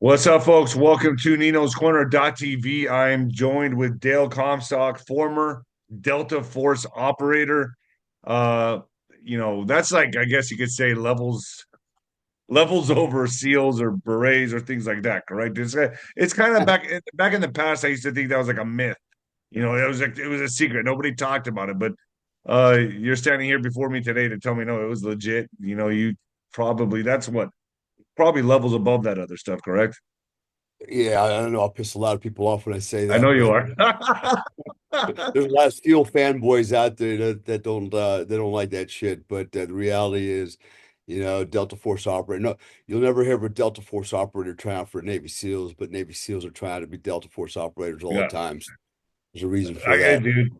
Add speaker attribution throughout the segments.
Speaker 1: What's up, folks? Welcome to Nino's Corner.tv. I am joined with Dale Comstock, former Delta Force operator. Uh, that's like I guess you could say levels over SEALs or berets or things like that, correct? It's kind of back in the past. I used to think that was like a myth. It was a secret. Nobody talked about it, but you're standing here before me today to tell me no, it was legit. You probably that's what probably levels above that other stuff, correct?
Speaker 2: Yeah, I don't know. I'll piss a lot of people off when I say
Speaker 1: I know
Speaker 2: that,
Speaker 1: you
Speaker 2: but
Speaker 1: are.
Speaker 2: there's a lot of steel fanboys out there that don't like that shit. But the reality is, Delta Force operator. No, you'll never hear of a Delta Force operator trying out for Navy SEALs, but Navy SEALs are trying to be Delta Force operators all the
Speaker 1: Yeah.
Speaker 2: time. So there's a reason for
Speaker 1: Hey,
Speaker 2: that.
Speaker 1: dude.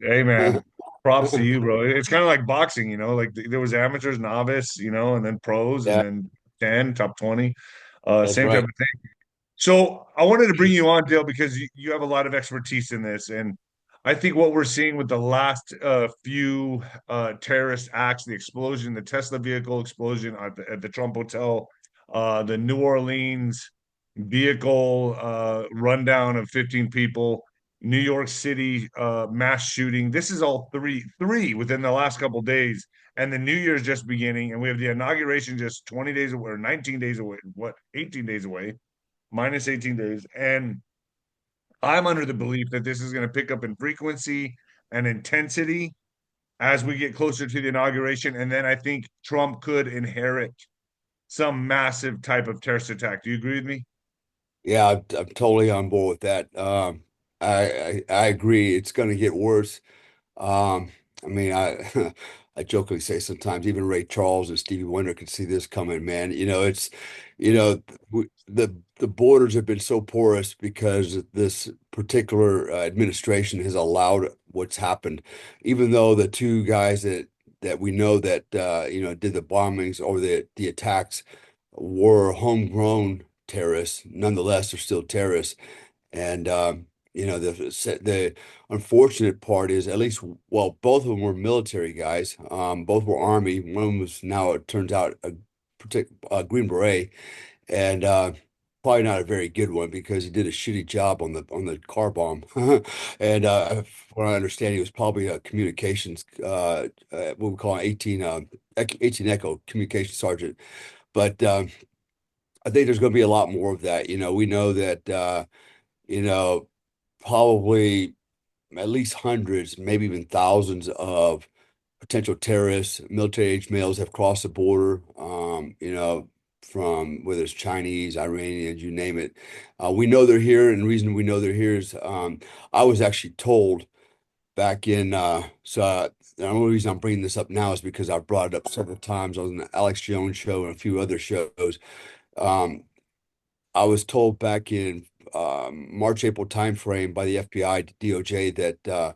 Speaker 1: Hey, man. Props to you, bro. It's kind of like boxing, like there was amateurs, novice, and then pros, and
Speaker 2: Yeah,
Speaker 1: then 10, top 20.
Speaker 2: that's
Speaker 1: Same type
Speaker 2: right.
Speaker 1: of thing. So I wanted to bring you on, Dale, because you have a lot of expertise in this. And I think what we're seeing with the last few terrorist acts, the explosion, the Tesla vehicle explosion at the Trump Hotel, the New Orleans vehicle rundown of 15 people, New York City mass shooting. This is all three within the last couple days. And the New Year's just beginning, and we have the inauguration just 20 days away, or 19 days away, 18 days away, minus 18 days. And I'm under the belief that this is going to pick up in frequency and intensity as we get closer to the inauguration. And then I think Trump could inherit some massive type of terrorist attack. Do you agree with me?
Speaker 2: Yeah, I'm totally on board with that. I agree. It's going to get worse. I mean, I I jokingly say sometimes even Ray Charles and Stevie Wonder could see this coming, man. The borders have been so porous because this particular administration has allowed what's happened. Even though the two guys that we know that did the bombings or the attacks were homegrown terrorists, nonetheless, they're still terrorists. And the unfortunate part is at least, well, both of them were military guys. Both were Army. One of them was now, it turns out, a Green Beret, and probably not a very good one because he did a shitty job on the car bomb. And from what I understand, he was probably a communications, what we call an 18 Echo communications sergeant. But I think there's going to be a lot more of that. We know that. You know, Probably at least hundreds, maybe even thousands of potential terrorists, military-age males have crossed the border, from whether it's Chinese, Iranians, you name it. We know they're here, and the reason we know they're here is I was actually told back in, the only reason I'm bringing this up now is because I've brought it up several times on the Alex Jones show and a few other shows. Um, I was told back in March, April timeframe by the FBI, DOJ that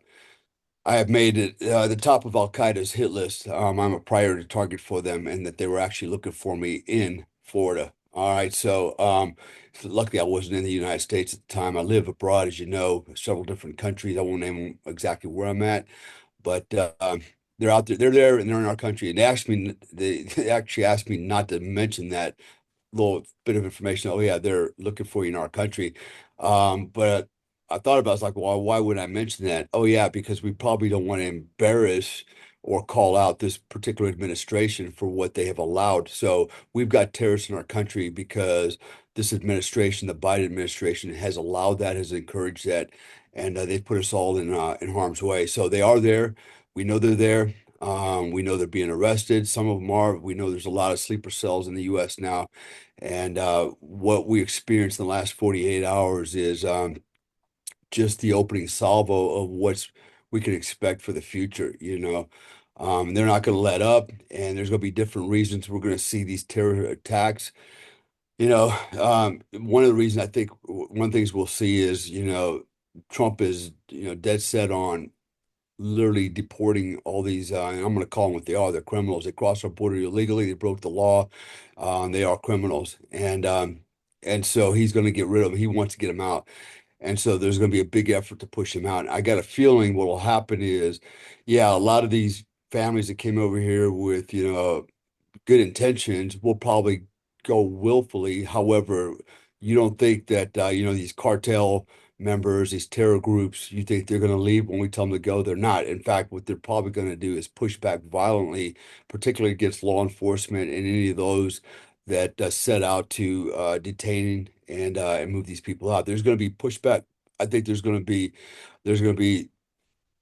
Speaker 2: I have made it the top of Al Qaeda's hit list. I'm a priority target for them, and that they were actually looking for me in Florida. All right, so luckily I wasn't in the United States at the time. I live abroad, as you know, several different countries. I won't name exactly where I'm at, but they're out there. They're there, and they're in our country. And they actually asked me not to mention that little bit of information. Oh yeah, they're looking for you in our country. But I thought about it, I was like, well, why would I mention that? Oh yeah, because we probably don't want to embarrass or call out this particular administration for what they have allowed. So we've got terrorists in our country because this administration, the Biden administration, has allowed that, has encouraged that, and they've put us all in harm's way. So they are there. We know they're there. We know they're being arrested. Some of them are. We know there's a lot of sleeper cells in the U.S. now. And what we experienced in the last 48 hours is just the opening salvo of what we can expect for the future. They're not going to let up, and there's going to be different reasons we're going to see these terror attacks. One of the reasons I think one of the things we'll see is, Trump is, dead set on literally deporting all these, and I'm going to call them what they are. They're criminals. They crossed our border illegally. They broke the law. They are criminals, and so he's going to get rid of them. He wants to get them out, and so there's going to be a big effort to push him out. I got a feeling what will happen is, yeah, a lot of these families that came over here with, good intentions will probably go willfully. However, You don't think that these cartel members, these terror groups, you think they're going to leave when we tell them to go? They're not. In fact, what they're probably going to do is push back violently, particularly against law enforcement and any of those that set out to detain and move these people out. There's going to be pushback. I think there's going to be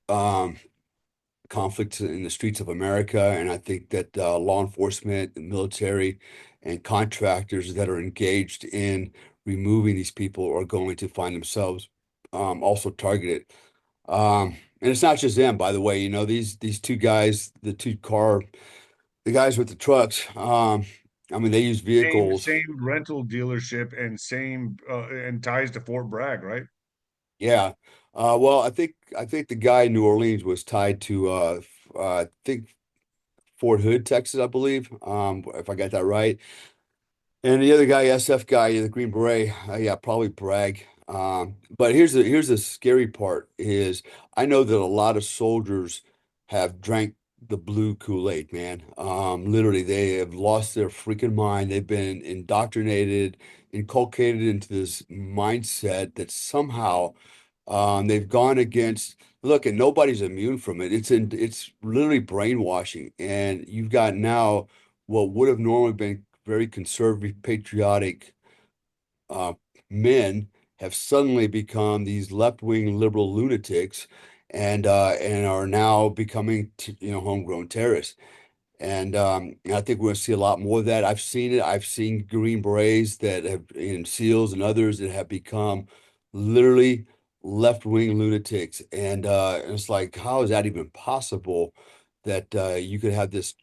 Speaker 2: um, conflicts in the streets of America, and I think that law enforcement, the military, and contractors that are engaged in removing these people are going to find themselves also targeted. And it's not just them, by the way. These two guys, the guys with the trucks. I mean, they use
Speaker 1: Same
Speaker 2: vehicles.
Speaker 1: same rental dealership and same and ties to Fort Bragg, right?
Speaker 2: Yeah. Well, I think the guy in New Orleans was tied to I think Fort Hood, Texas, I believe. If I got that right. And the other guy, SF guy, the Green Beret, yeah, probably Bragg. But here's the scary part is I know that a lot of soldiers have drank the blue Kool-Aid, man. Literally, they have lost their freaking mind. They've been indoctrinated, inculcated into this mindset that somehow they've gone against. Look, and nobody's immune from it. It's literally brainwashing, and you've got now what would have normally been very conservative, patriotic uh, men have suddenly become these left-wing liberal lunatics, and are now becoming homegrown terrorists. And I think we're going to see a lot more of that. I've seen it. I've seen Green Berets that have, and SEALs and others that have become literally left-wing lunatics. And it's like, how is that even possible that you could have this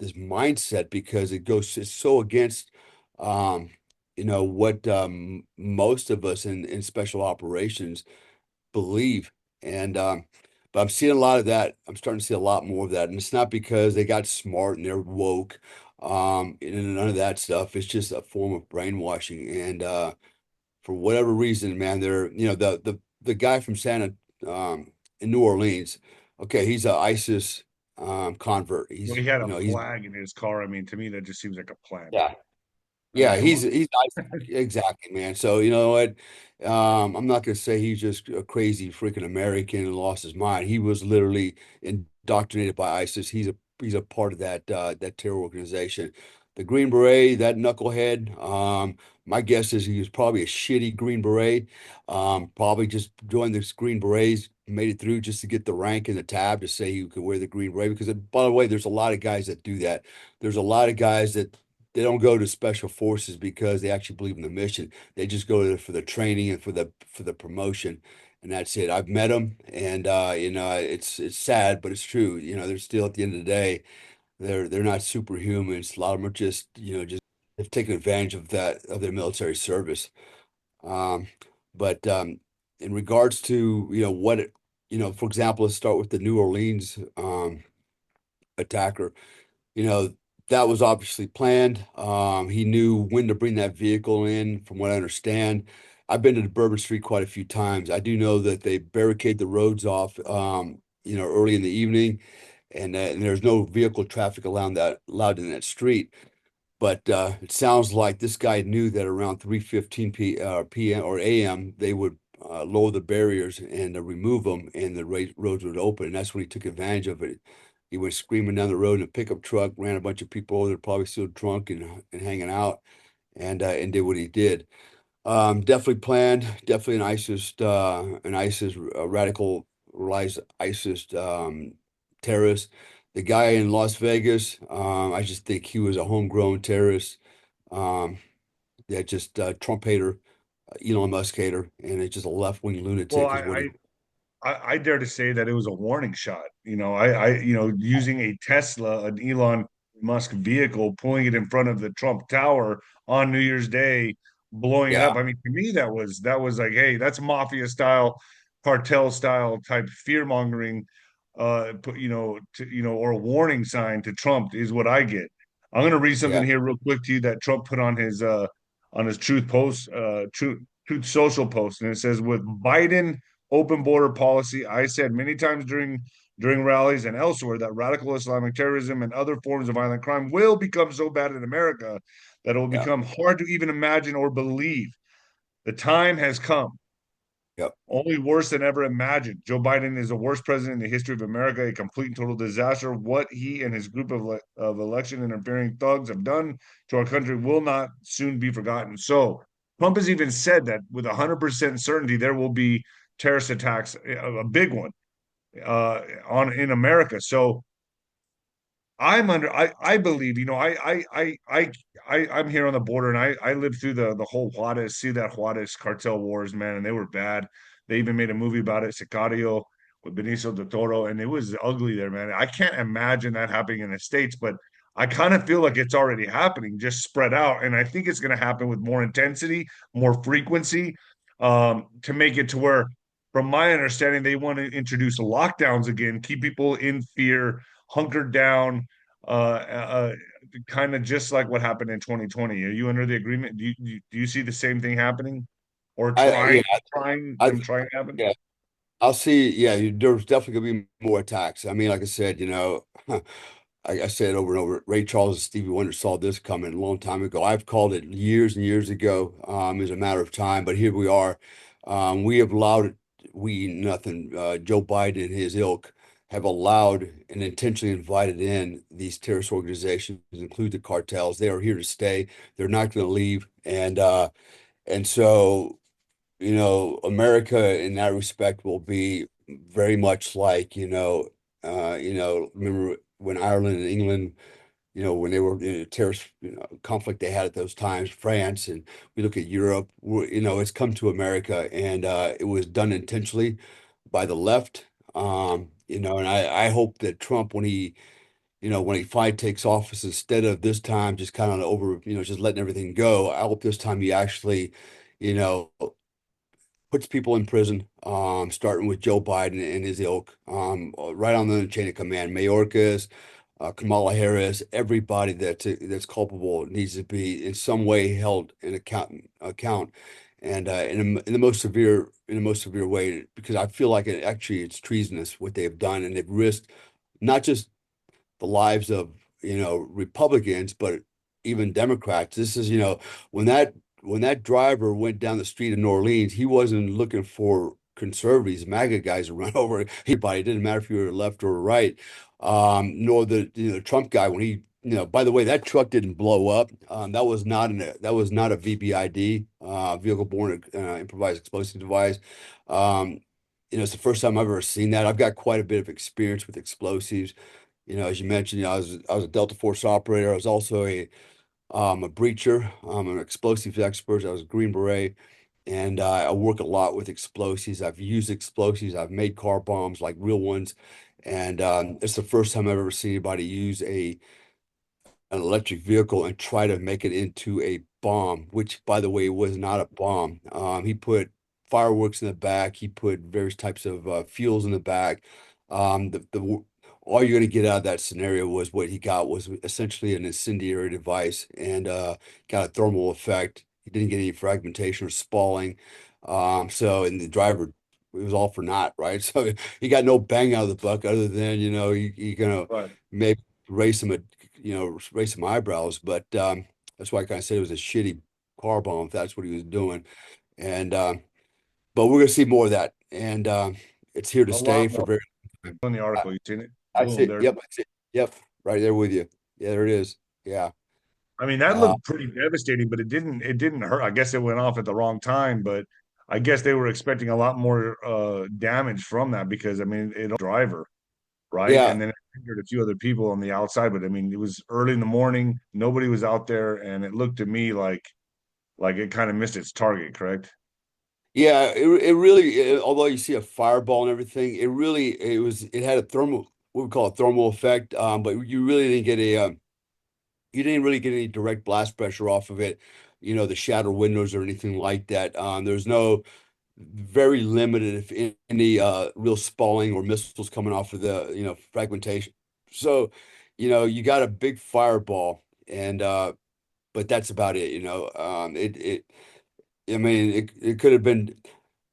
Speaker 2: mindset because it's so against what most of us in special operations believe. And but I'm seeing a lot of that. I'm starting to see a lot more of that. And it's not because they got smart and they're woke, and none of that stuff. It's just a form of brainwashing. And for whatever reason, man, they're the guy from Santa in New Orleans, okay, he's a ISIS convert.
Speaker 1: Well,
Speaker 2: He's
Speaker 1: he had
Speaker 2: you
Speaker 1: a
Speaker 2: know, he's
Speaker 1: flag in his car. I mean, to me, that just seems like a plant.
Speaker 2: yeah.
Speaker 1: I mean,
Speaker 2: Yeah,
Speaker 1: come
Speaker 2: he's
Speaker 1: on.
Speaker 2: he's nice. Exactly, man. So you know what? I'm not gonna say he's just a crazy freaking American and lost his mind. He was literally indoctrinated by ISIS. He's a part of that terror organization. The Green Beret, that knucklehead. My guess is he was probably a shitty Green Beret. Probably just joined the Green Berets, made it through just to get the rank and the tab to say he could wear the Green Beret. Because by the way, there's a lot of guys that do that. There's a lot of guys that they don't go to special forces because they actually believe in the mission. They just go there for the training and for the promotion, and that's it. I've met them, and it's sad, but it's true. They're still at the end of the day, they're not superhumans. A lot of them are just they've taken advantage of their military service. Um, but in regards to for example, let's start with the New Orleans attacker. You know, that was obviously planned. He knew when to bring that vehicle in, from what I understand. I've been to the Bourbon Street quite a few times. I do know that they barricade the roads off, early in the evening, and there's no vehicle traffic allowed in that street. But it sounds like this guy knew that around 3:15 p.m. or a.m. they would lower the barriers and remove them, and the roads would open. And that's when he took advantage of it. He went screaming down the road in a pickup truck, ran a bunch of people over there, probably still drunk and hanging out, and did what he did. Definitely planned, definitely an ISIS radicalized ISIS terrorist. The guy in Las Vegas, I just think he was a homegrown terrorist. Um, that just Trump hater, Elon Musk hater, and it's just a left-wing
Speaker 1: Well,
Speaker 2: lunatic is what he.
Speaker 1: I dare to say that it was a warning shot. Using a Tesla, an Elon Musk vehicle, pulling it in front of the Trump Tower on New Year's Day, blowing it up.
Speaker 2: Yeah,
Speaker 1: I mean, to me, that was like, hey, that's mafia style, cartel style type fear mongering, or a warning sign to Trump is what I get. I'm gonna read something
Speaker 2: yeah,
Speaker 1: here real quick to you that Trump put on his Truth Social post, and it says with Biden open border policy. I said many times during rallies and elsewhere that radical Islamic terrorism and other forms of violent crime will become so bad in America that it will
Speaker 2: Yeah.
Speaker 1: become hard to even imagine or believe. The time has come.
Speaker 2: Yep.
Speaker 1: Only worse than ever imagined. Joe Biden is the worst president in the history of America, a complete and total disaster. What he and his group of election interfering thugs have done to our country will not soon be forgotten. So Trump has even said that with 100% certainty there will be terrorist attacks, a big one on in America. So I believe, I'm here on the border and I lived through the whole 𝗬𝗵𝗶𝗹 cartel wars, man, and they were bad. They even made a movie about it, 𝗬𝗵𝗶𝗃 with Benicio del Toro, and it was ugly there, man. I can't imagine that happening in the States, but I kind of feel like it's already happening, just spread out. And I think it's going to happen with more intensity, more frequency, to make it to where, from my understanding, they want to introduce lockdowns again, keep people in fear, hunkered down, uh, uh, kind of just like what happened in 2020. Are you under the agreement? Do you see the same thing happening, or
Speaker 2: Yeah,
Speaker 1: trying
Speaker 2: I
Speaker 1: them trying to happen?
Speaker 2: yeah, I'll see. Yeah, there's definitely gonna be more attacks. I mean, like I said, I said over and over, Ray Charles and Stevie Wonder saw this coming a long time ago. I've called it years and years ago. As a matter of time, but here we are. We have allowed it, nothing. Joe Biden and his ilk have allowed and intentionally invited in these terrorist organizations, include the cartels. They are here to stay. They're not going to leave. And so, America in that respect will be very much like, remember when Ireland and England, when they were in a terrorist, conflict they had at those times, France, and we look at Europe, it's come to America, and it was done intentionally by the left. And I hope that Trump, when he finally takes office, instead of this time just kind of just letting everything go, I hope this time he actually, you know, puts people in prison, starting with Joe Biden and his ilk, right on the chain of command. Mayorkas, Kamala Harris, everybody that's culpable needs to be in some way held in account, and in the most severe way, because I feel like it's treasonous what they've done, and they've risked not just the lives of Republicans, but even Democrats. This is when that driver went down the street in New Orleans, he wasn't looking for conservatives, MAGA guys to run over anybody. It didn't matter if you were left or right. Nor the Trump guy when he. By the way, that truck didn't blow up. That was not a VBID, vehicle borne improvised explosive device. It's the first time I've ever seen that. I've got quite a bit of experience with explosives. As you mentioned, I was a Delta Force operator. I was also a breacher. I'm an explosives expert. I was a Green Beret, and I work a lot with explosives. I've used explosives. I've made car bombs, like real ones, and it's the first time I've ever seen anybody use an electric vehicle and try to make it into a bomb, which, by the way, was not a bomb. He put fireworks in the back. He put various types of fuels in the back. The all you're going to get out of that scenario was what he got was essentially an incendiary device, and got a thermal effect. He didn't get any fragmentation or spalling. And the driver, it was all for naught, right? So he got no bang out of the buck other than, you gonna
Speaker 1: Right.
Speaker 2: maybe raise some eyebrows, but that's why I kind of said it was a shitty car bomb if that's what he was doing. And but we're gonna see more of that, and it's here to
Speaker 1: A
Speaker 2: stay
Speaker 1: lot
Speaker 2: for
Speaker 1: more
Speaker 2: very long time.
Speaker 1: in the
Speaker 2: I,
Speaker 1: article. You seen it?
Speaker 2: I see
Speaker 1: Boom,
Speaker 2: it.
Speaker 1: there.
Speaker 2: Yep, I see it. Yep, right there with you. Yeah, there it is. Yeah.
Speaker 1: I mean, that
Speaker 2: Uh,
Speaker 1: looked pretty devastating, but it didn't hurt. I guess it went off at the wrong time, but I guess they were expecting a lot more damage from that because I mean, driver, right?
Speaker 2: yeah,
Speaker 1: And then it injured a few other people on the outside, but I mean, it was early in the morning, nobody was out there, and it looked to me like it kind of missed its target, correct?
Speaker 2: yeah. It really, although you see a fireball and everything, it had a thermal, what we call a thermal effect. But you didn't really get any direct blast pressure off of it, the shattered windows or anything like that. There's no very limited, if any, real spalling or missiles coming off of the, fragmentation. So, you got a big fireball, and but that's about it. I mean, it could have been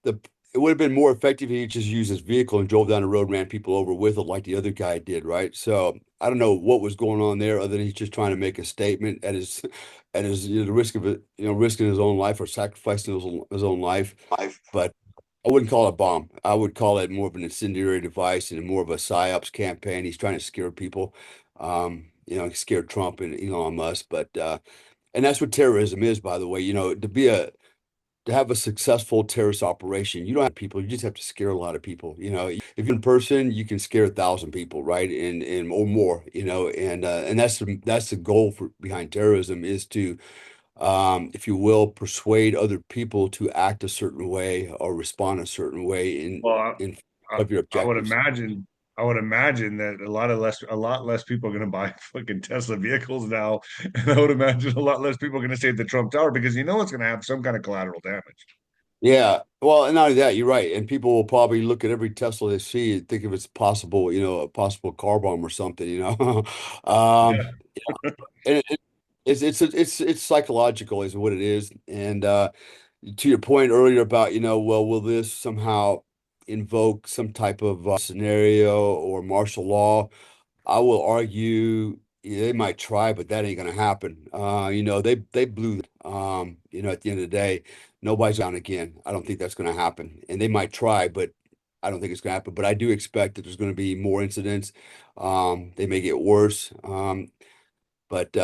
Speaker 2: the it would have been more effective if he just used his vehicle and drove down the road and ran people over with it like the other guy did, right? So I don't know what was going on there, other than he's just trying to make a statement at his the risk of it, risking his own life or sacrificing his own life. But I wouldn't call it a bomb. I would call it more of an incendiary device and more of a psyops campaign. He's trying to scare people, scare Trump and Elon Musk. But and that's what terrorism is, by the way. To have a successful terrorist operation, you don't have people, you just have to scare a lot of people. If you're in person, you can scare 1,000 people, right? And or more, and that's the goal behind terrorism is to, if you will, persuade other people to act a certain way or respond a certain way
Speaker 1: Well,
Speaker 2: in
Speaker 1: I,
Speaker 2: of your
Speaker 1: I would
Speaker 2: objectives.
Speaker 1: imagine, that a lot less people are going to buy fucking Tesla vehicles now, and I would imagine a lot less people are going to stay at the Trump Tower because it's going to have some kind of collateral damage.
Speaker 2: Yeah, well, and not only that, you're right. And people will probably look at every Tesla they see and think if it's possible, a possible car bomb or something. Um,
Speaker 1: Yeah.
Speaker 2: and it's psychological is what it is. And to your point earlier about, well, will this somehow invoke some type of scenario or martial law? I will argue they might try, but that ain't gonna happen. They blew at the end of the day, nobody's down again. I don't think that's gonna happen. And they might try, but I don't think it's gonna happen. But I do expect that there's gonna be more incidents. They may get worse. But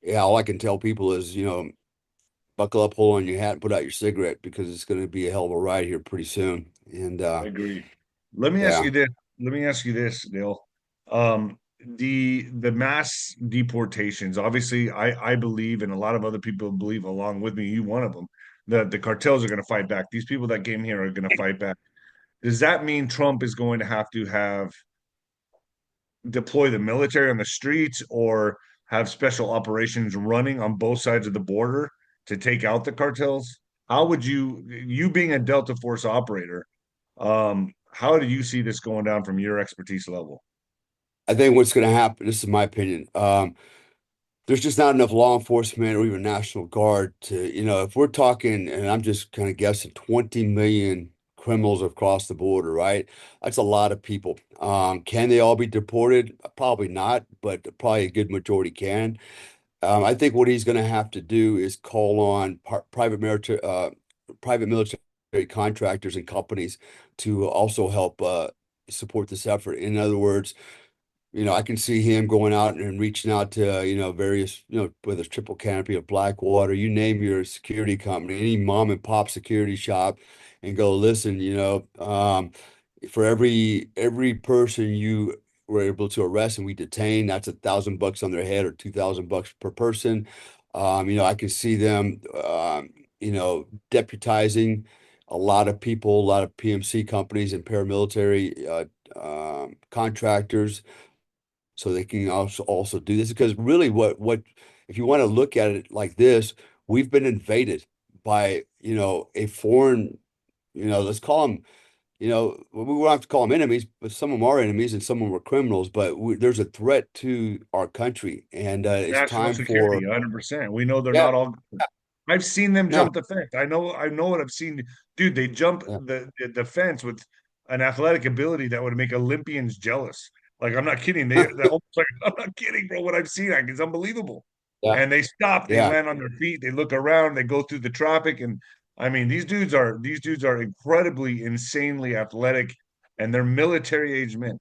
Speaker 2: yeah, all I can tell people is, buckle up, hold on your hat, and put out your cigarette because it's gonna be a hell of a ride here pretty soon. And
Speaker 1: I agree. Let me ask
Speaker 2: yeah.
Speaker 1: you this. Let me ask you this, Dale. The mass deportations. Obviously, I believe, and a lot of other people believe along with me. You one of them. That the cartels are going to fight back. These people that came here are going to fight back. Does that mean Trump is going to have deploy the military on the streets or have special operations running on both sides of the border to take out the cartels? How would you being a Delta Force operator, how do you see this going down from your expertise level?
Speaker 2: I think what's gonna happen, this is my opinion. There's just not enough law enforcement or even National Guard to, if we're talking, and I'm just kind of guessing 20 million criminals across the border, right? That's a lot of people. Can they all be deported? Probably not, but probably a good majority can. I think what he's going to have to do is call on private military contractors and companies to also help support this effort. In other words, I can see him going out and reaching out to, various, whether it's Triple Canopy or Blackwater, you name your security company, any mom and pop security shop, and go, listen, for every person you were able to arrest and we detain, that's $1,000 on their head or $2,000 per person. I can see them, deputizing a lot of people, a lot of PMC companies and paramilitary contractors so they can also do this because really what if you want to look at it like this, we've been invaded by, a foreign, let's call them, we won't have to call them enemies, but some of them are enemies and some of them are criminals, but there's a threat to our country and it's
Speaker 1: National
Speaker 2: time for,
Speaker 1: security, 100%. We know they're
Speaker 2: yeah,
Speaker 1: not all. I've seen them
Speaker 2: yeah,
Speaker 1: jump the fence. I know what I've seen. Dude, they jump
Speaker 2: yeah,
Speaker 1: the fence with an athletic ability that would make Olympians jealous. Like I'm not kidding. They almost like I'm not kidding, bro. What I've seen, like, is unbelievable.
Speaker 2: yeah,
Speaker 1: And they stop, they
Speaker 2: yeah.
Speaker 1: land on their feet, they look around, they go through the traffic, and I mean these dudes are incredibly, insanely athletic, and they're military age men.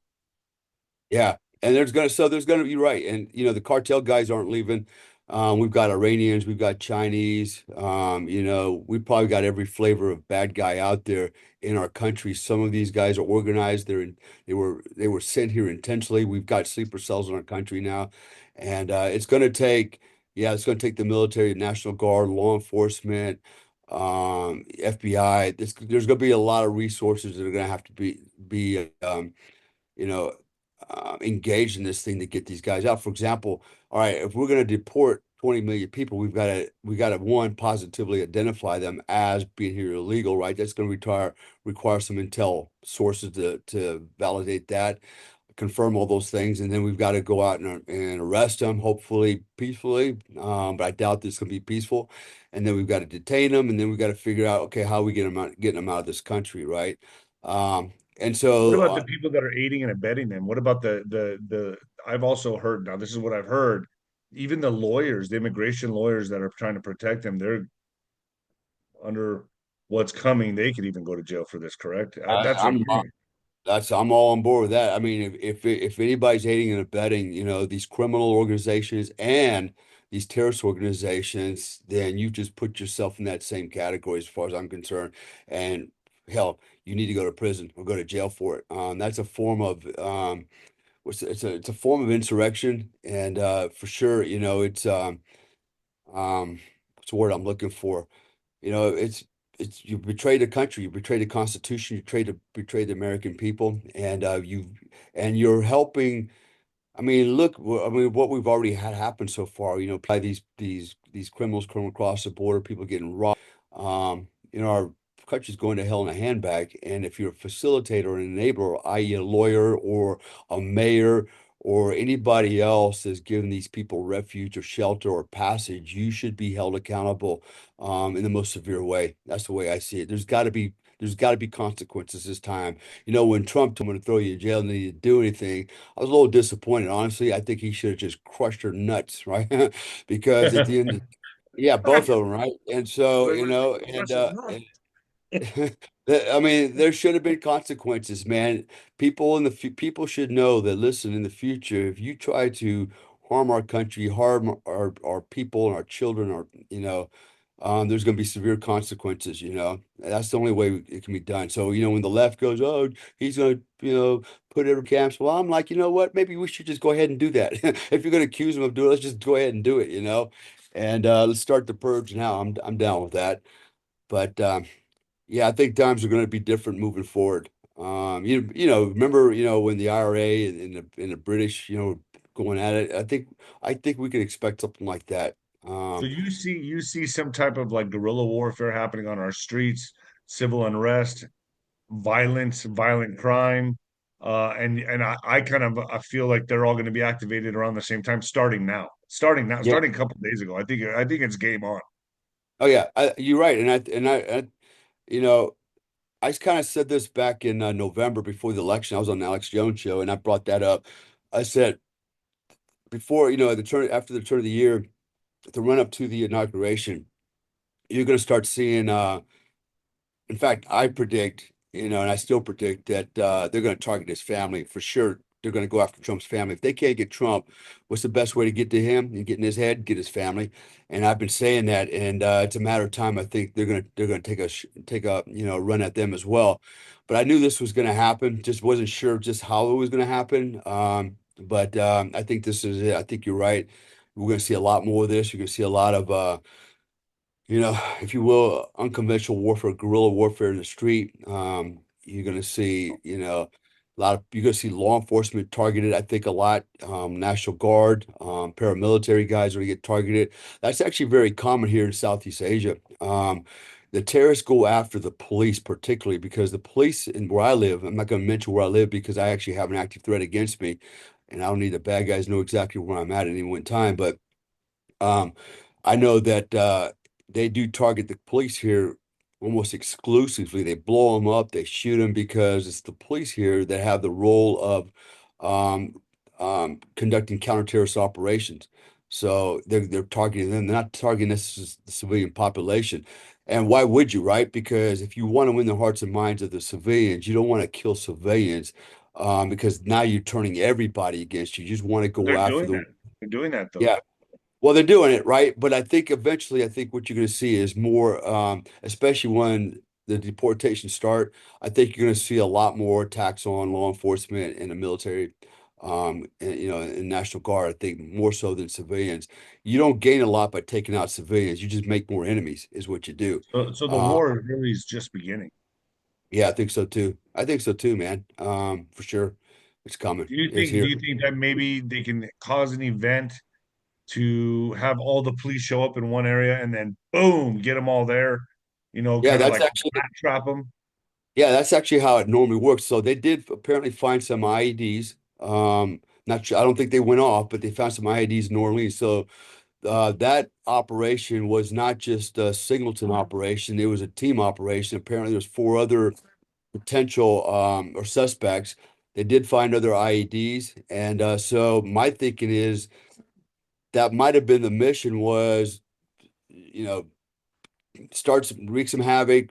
Speaker 2: Yeah, and there's gonna be right, and the cartel guys aren't leaving. We've got Iranians, we've got Chinese. We've probably got every flavor of bad guy out there in our country. Some of these guys are organized. They were sent here intentionally. We've got sleeper cells in our country now, and it's gonna take the military, National Guard, law enforcement, FBI. There's gonna be a lot of resources that are gonna have to be you know, engaged in this thing to get these guys out. For example, all right, if we're going to deport 20 million people, we got to one positively identify them as being here illegal, right? That's going to require some intel sources to validate that, confirm all those things, and then we've got to go out and arrest them, hopefully peacefully. But I doubt this is going to be peaceful. and then we've got to detain them, and then we've got to figure out, okay, how we getting them out of this country, right? And
Speaker 1: What
Speaker 2: so
Speaker 1: about the people that are aiding and abetting them? What about the I've also heard, now this is what I've heard, even the lawyers, the immigration lawyers that are trying to protect them, they're under what's coming. They could even go to jail for this, correct? That's what I'm
Speaker 2: I'm
Speaker 1: hearing.
Speaker 2: I'm all on board with that. I mean, if anybody's aiding and abetting, these criminal organizations and these terrorist organizations, then you just put yourself in that same category as far as I'm concerned. And hell, you need to go to prison or go to jail for it. That's a form of it's a form of insurrection, and for sure, what's the word I'm looking for? It's you betrayed the country, you betrayed the Constitution, you betrayed the American people, and you're helping. I mean, look, I mean, what we've already had happen so far. By these criminals coming across the border, people getting robbed. Our country's going to hell in a handbag. And if you're a facilitator or an enabler, i.e., a lawyer or a mayor or anybody else that's giving these people refuge or shelter or passage, you should be held accountable in the most severe way. That's the way I see it. There's got to be consequences this time. When Trump told me to throw you in jail and he didn't do anything, I was a little disappointed. Honestly, I think he should have just crushed her nuts, right? Because at the end, yeah, both of them, right? And so, I mean, there should have been consequences, man. People should know that, listen, in the future, if you try to harm our country, harm our people and our children, there's going to be severe consequences, That's the only way it can be done. So, when the left goes, oh, he's going to, put every camps. Well, I'm like, you know what? Maybe we should just go ahead and do that. If you're going to accuse him of doing it, let's just go ahead and do it. And let's start the purge now. I'm down with that. But yeah, I think times are going to be different moving forward. Remember, when the IRA and the British, going at it. I think we can expect something like that.
Speaker 1: So
Speaker 2: Um,
Speaker 1: you see some type of like guerrilla warfare happening on our streets, civil unrest, violence, violent crime, and I kind of I feel like they're all going to be activated around the same time,
Speaker 2: yeah.
Speaker 1: starting a couple days ago. I think it's game on.
Speaker 2: Oh yeah. You're right. You know, I kind of said this back in November before the election. I was on the Alex Jones show, and I brought that up. I said before, after the turn of the year, the run up to the inauguration, you're going to start seeing. In fact, I predict, and I still predict that they're going to target his family for sure. They're going to go after Trump's family. If they can't get Trump, what's the best way to get to him and get in his head? Get his family. And I've been saying that, and it's a matter of time. I think they're going to take a run at them as well. But I knew this was going to happen. Just wasn't sure just how it was going to happen. But I think this is it. I think you're right. We're going to see a lot more of this. You're going to see a lot of if you will, unconventional warfare, guerrilla warfare in the street. You're going to see, you're going to see law enforcement targeted, I think, a lot. National Guard, paramilitary guys are going to get targeted. That's actually very common here in Southeast Asia. The terrorists go after the police, particularly because the police in where I live, I'm not going to mention where I live because I actually have an active threat against me. And I don't need the bad guys to know exactly where I'm at any one time. But um, I know that they do target the police here almost exclusively. They blow them up, they shoot them because it's the police here that have the role of um, conducting counter-terrorist operations. So they're targeting them. They're not targeting this the civilian population. And why would you, right? Because if you want to win the hearts and minds of the civilians, you don't want to kill civilians because now you're turning everybody against you. You just want to go
Speaker 1: They're
Speaker 2: after
Speaker 1: doing
Speaker 2: the
Speaker 1: that. They're doing that though.
Speaker 2: yeah. Well, they're doing it right, but I think eventually, I think what you're going to see is more, especially when the deportations start. I think you're going to see a lot more attacks on law enforcement and the military, and National Guard. I think more so than civilians. You don't gain a lot by taking out civilians. You just make more enemies, is what you do.
Speaker 1: So the
Speaker 2: Uh,
Speaker 1: war really is just beginning.
Speaker 2: yeah, I think so too. I think so too, man. For sure, it's coming.
Speaker 1: Do you
Speaker 2: It's
Speaker 1: think do
Speaker 2: here.
Speaker 1: you think that maybe they can cause an event to have all the police show up in one area and then boom, get them all there,
Speaker 2: Yeah,
Speaker 1: kind of
Speaker 2: that's
Speaker 1: like
Speaker 2: actually
Speaker 1: rat trap them?
Speaker 2: Yeah, that's actually how it normally works. So they did apparently find some IEDs. Not sure, I don't think they went off, but they found some IEDs in Orleans. So that operation was not just a singleton operation, it was a team operation. Apparently, there's four other potential or suspects. They did find other IEDs, and so my thinking is that might have been the mission was, you know, wreak some havoc,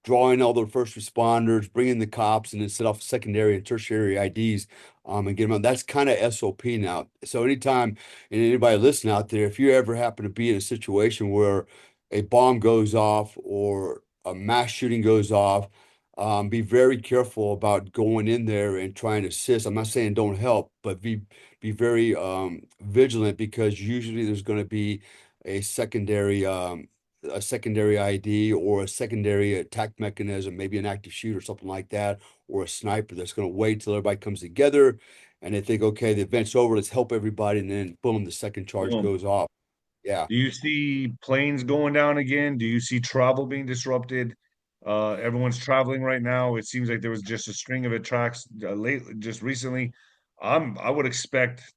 Speaker 2: drawing all the first responders, bringing the cops, and then set off secondary and tertiary IDs, and get them out. That's kind of SOP now. So anytime, and anybody listening out there, if you ever happen to be in a situation where a bomb goes off or a mass shooting goes off, be very careful about going in there and trying to assist. I'm not saying don't help, but be very vigilant, because usually there's going to be a secondary a secondary ID or a secondary attack mechanism, maybe an active shooter or something like that, or a sniper that's going to wait till everybody comes together and they think, okay, the event's over, let's help everybody, and then boom, the second charge
Speaker 1: Boom.
Speaker 2: goes off. Yeah.
Speaker 1: Do you see planes going down again? Do you see travel being disrupted? Everyone's traveling right now. It seems like there was just a string of attacks just recently. I would expect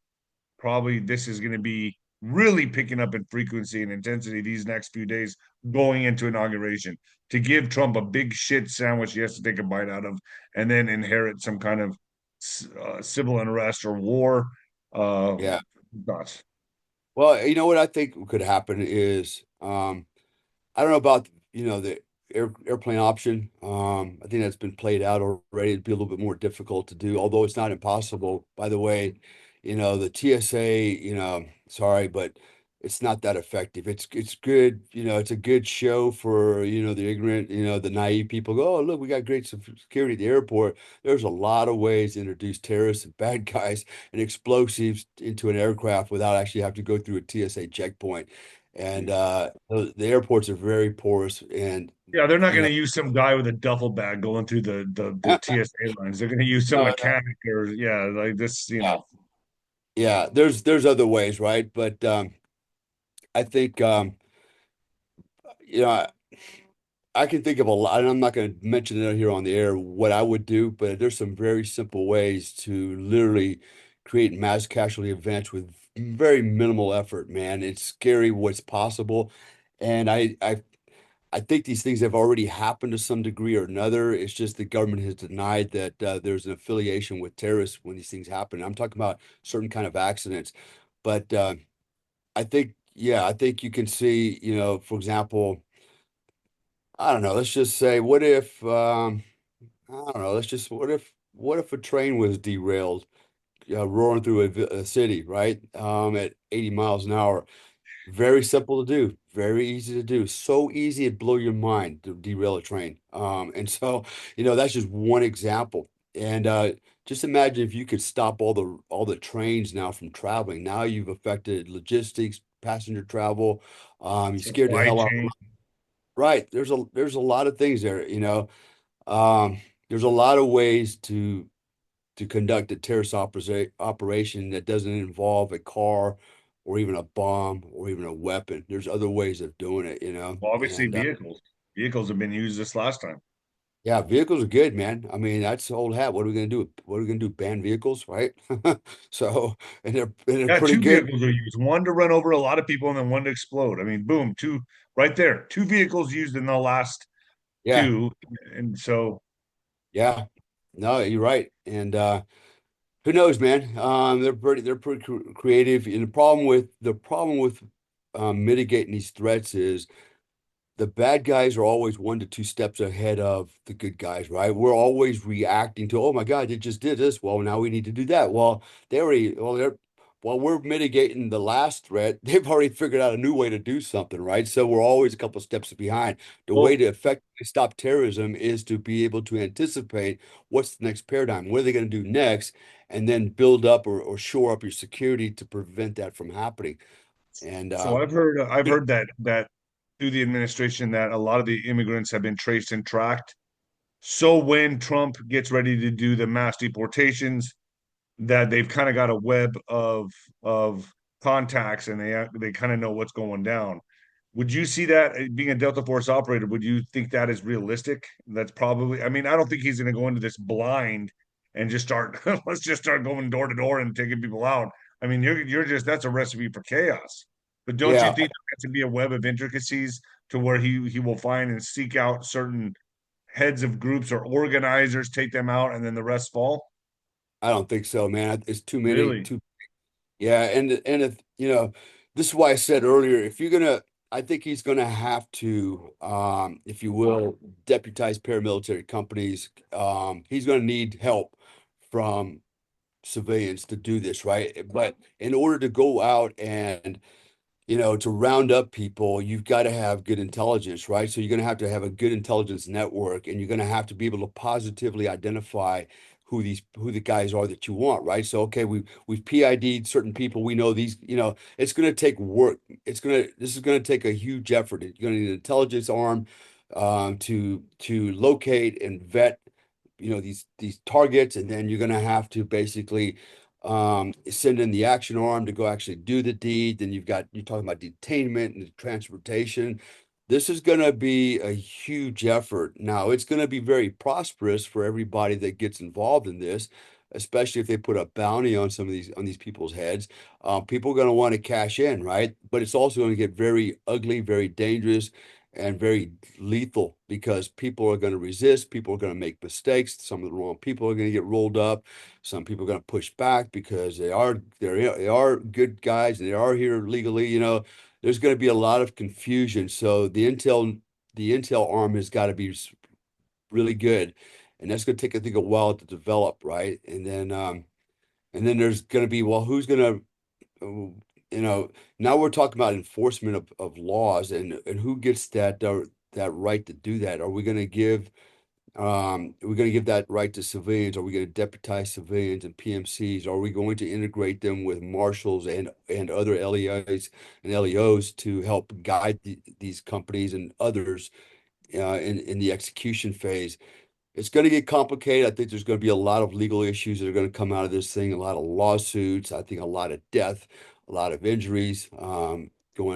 Speaker 1: probably this is going to be really picking up in frequency and intensity these next few days going into inauguration to give Trump a big shit sandwich he has to take a bite out of and then inherit some kind of civil unrest or war. Uh,
Speaker 2: Yeah.
Speaker 1: Thoughts?
Speaker 2: Well, you know what I think could happen is, I don't know about, the airplane option. I think that's been played out already. It'd be a little bit more difficult to do, although it's not impossible. By the way, the TSA, sorry, but it's not that effective. It's good, it's a good show for, the ignorant, the naive people go, oh, look, we got great security at the airport. There's a lot of ways to introduce terrorists and bad guys and explosives into an aircraft without actually having to go through a TSA checkpoint. And the airports are very porous, and
Speaker 1: Yeah, they're not
Speaker 2: you
Speaker 1: going
Speaker 2: know,
Speaker 1: to use some guy with a duffel bag going through the TSA lines. They're going to use some
Speaker 2: no, no,
Speaker 1: mechanic or yeah, like this,
Speaker 2: yeah, yeah. There's other ways, right? But I think you know, I, I can think of a lot, and I'm not going to mention it here on the air what I would do, but there's some very simple ways to literally create mass casualty events with very minimal effort, man. It's scary what's possible. And I think these things have already happened to some degree or another. It's just the government has denied that there's an affiliation with terrorists when these things happen. I'm talking about certain kind of accidents, but I think you can see, for example, I don't know. Let's just say, I don't know. What if a train was derailed, roaring through a city, right, at 80 miles an hour? Very simple to do, very easy to do. So easy it'd blow your mind to derail a train. And so, that's just one example. And just imagine if you could stop all the trains now from traveling. Now you've affected logistics, passenger travel. You scared the
Speaker 1: supply
Speaker 2: hell out.
Speaker 1: chain.
Speaker 2: Right. There's a lot of things there. There's a lot of ways to conduct a terrorist operation that doesn't involve a car or even a bomb or even a weapon. There's other ways of doing it.
Speaker 1: Well, obviously
Speaker 2: And
Speaker 1: vehicles. Vehicles have been used this last time.
Speaker 2: yeah, vehicles are good, man. I mean, that's the old hat. What are we gonna do? What are we gonna do? Ban vehicles, right? So, and they're
Speaker 1: Yeah,
Speaker 2: pretty
Speaker 1: two
Speaker 2: good.
Speaker 1: vehicles are used. One to run over a lot of people and then one to explode. I mean, boom, two right there. Two vehicles used in the last
Speaker 2: Yeah,
Speaker 1: two. And so
Speaker 2: yeah. No, you're right. And who knows, man? They're pretty creative. And the problem with mitigating these threats is the bad guys are always 1 to 2 steps ahead of the good guys, right? We're always reacting to, oh my God, they just did this. Well, now we need to do that. Well, while we're mitigating the last threat, they've already figured out a new way to do something, right? So we're always a couple steps behind. The way
Speaker 1: well,
Speaker 2: to effectively stop terrorism is to be able to anticipate what's the next paradigm, what are they going to do next, and then build up or shore up your security to prevent that from happening. And
Speaker 1: so I've heard that through the administration that a lot of the immigrants have been traced and tracked. So when Trump gets ready to do the mass deportations, that they've kind of got a web of contacts and they kind of know what's going down. Would you see that being a Delta Force operator? Would you think that is realistic? That's probably. I mean, I don't think he's going to go into this blind and just start. Let's just start going door to door and taking people out. I mean, you're just that's a recipe for chaos. But don't you
Speaker 2: Yeah,
Speaker 1: think there has to be a web of intricacies to where he will find and seek out certain heads of groups or organizers, take them out, and then the rest fall?
Speaker 2: I don't think so, man. It's too many,
Speaker 1: Really?
Speaker 2: too. Yeah, and if this is why I said earlier, if you're gonna, I think he's gonna have to, if you will, deputize paramilitary companies. He's gonna need help from civilians to do this, right? But in order to go out and to round up people, you've got to have good intelligence, right? So you're going to have a good intelligence network, and you're going to have to be able to positively identify who the guys are that you want, right? So okay, we've PID'd certain people. We know these, it's going to take work. This is going to take a huge effort. You're going to need an intelligence arm to locate and vet, these targets, and then you're going to have to basically send in the action arm to go actually do the deed. Then you're talking about detainment and transportation. This is going to be a huge effort. Now, it's going to be very prosperous for everybody that gets involved in this, especially if they put a bounty on some of these people's heads. People are going to want to cash in, right? But it's also going to get very ugly, very dangerous, and very lethal because people are going to resist. People are going to make mistakes. Some of the wrong people are going to get rolled up. Some people are going to push back because they are good guys and they are here legally. There's going to be a lot of confusion. So the intel arm has got to be really good, and that's going to take, I think, a while to develop, right? And then there's going to be, well, who's going to now we're talking about enforcement of laws, and who gets that right to do that? Are we going to give that right to civilians? Are we going to deputize civilians and PMCs? Are we going to integrate them with marshals and other LEOs and LEOs to help guide these companies and others in the execution phase? It's going to get complicated. I think there's going to be a lot of legal issues that are going to come out of this thing, a lot of lawsuits, I think a lot of death, a lot of injuries, going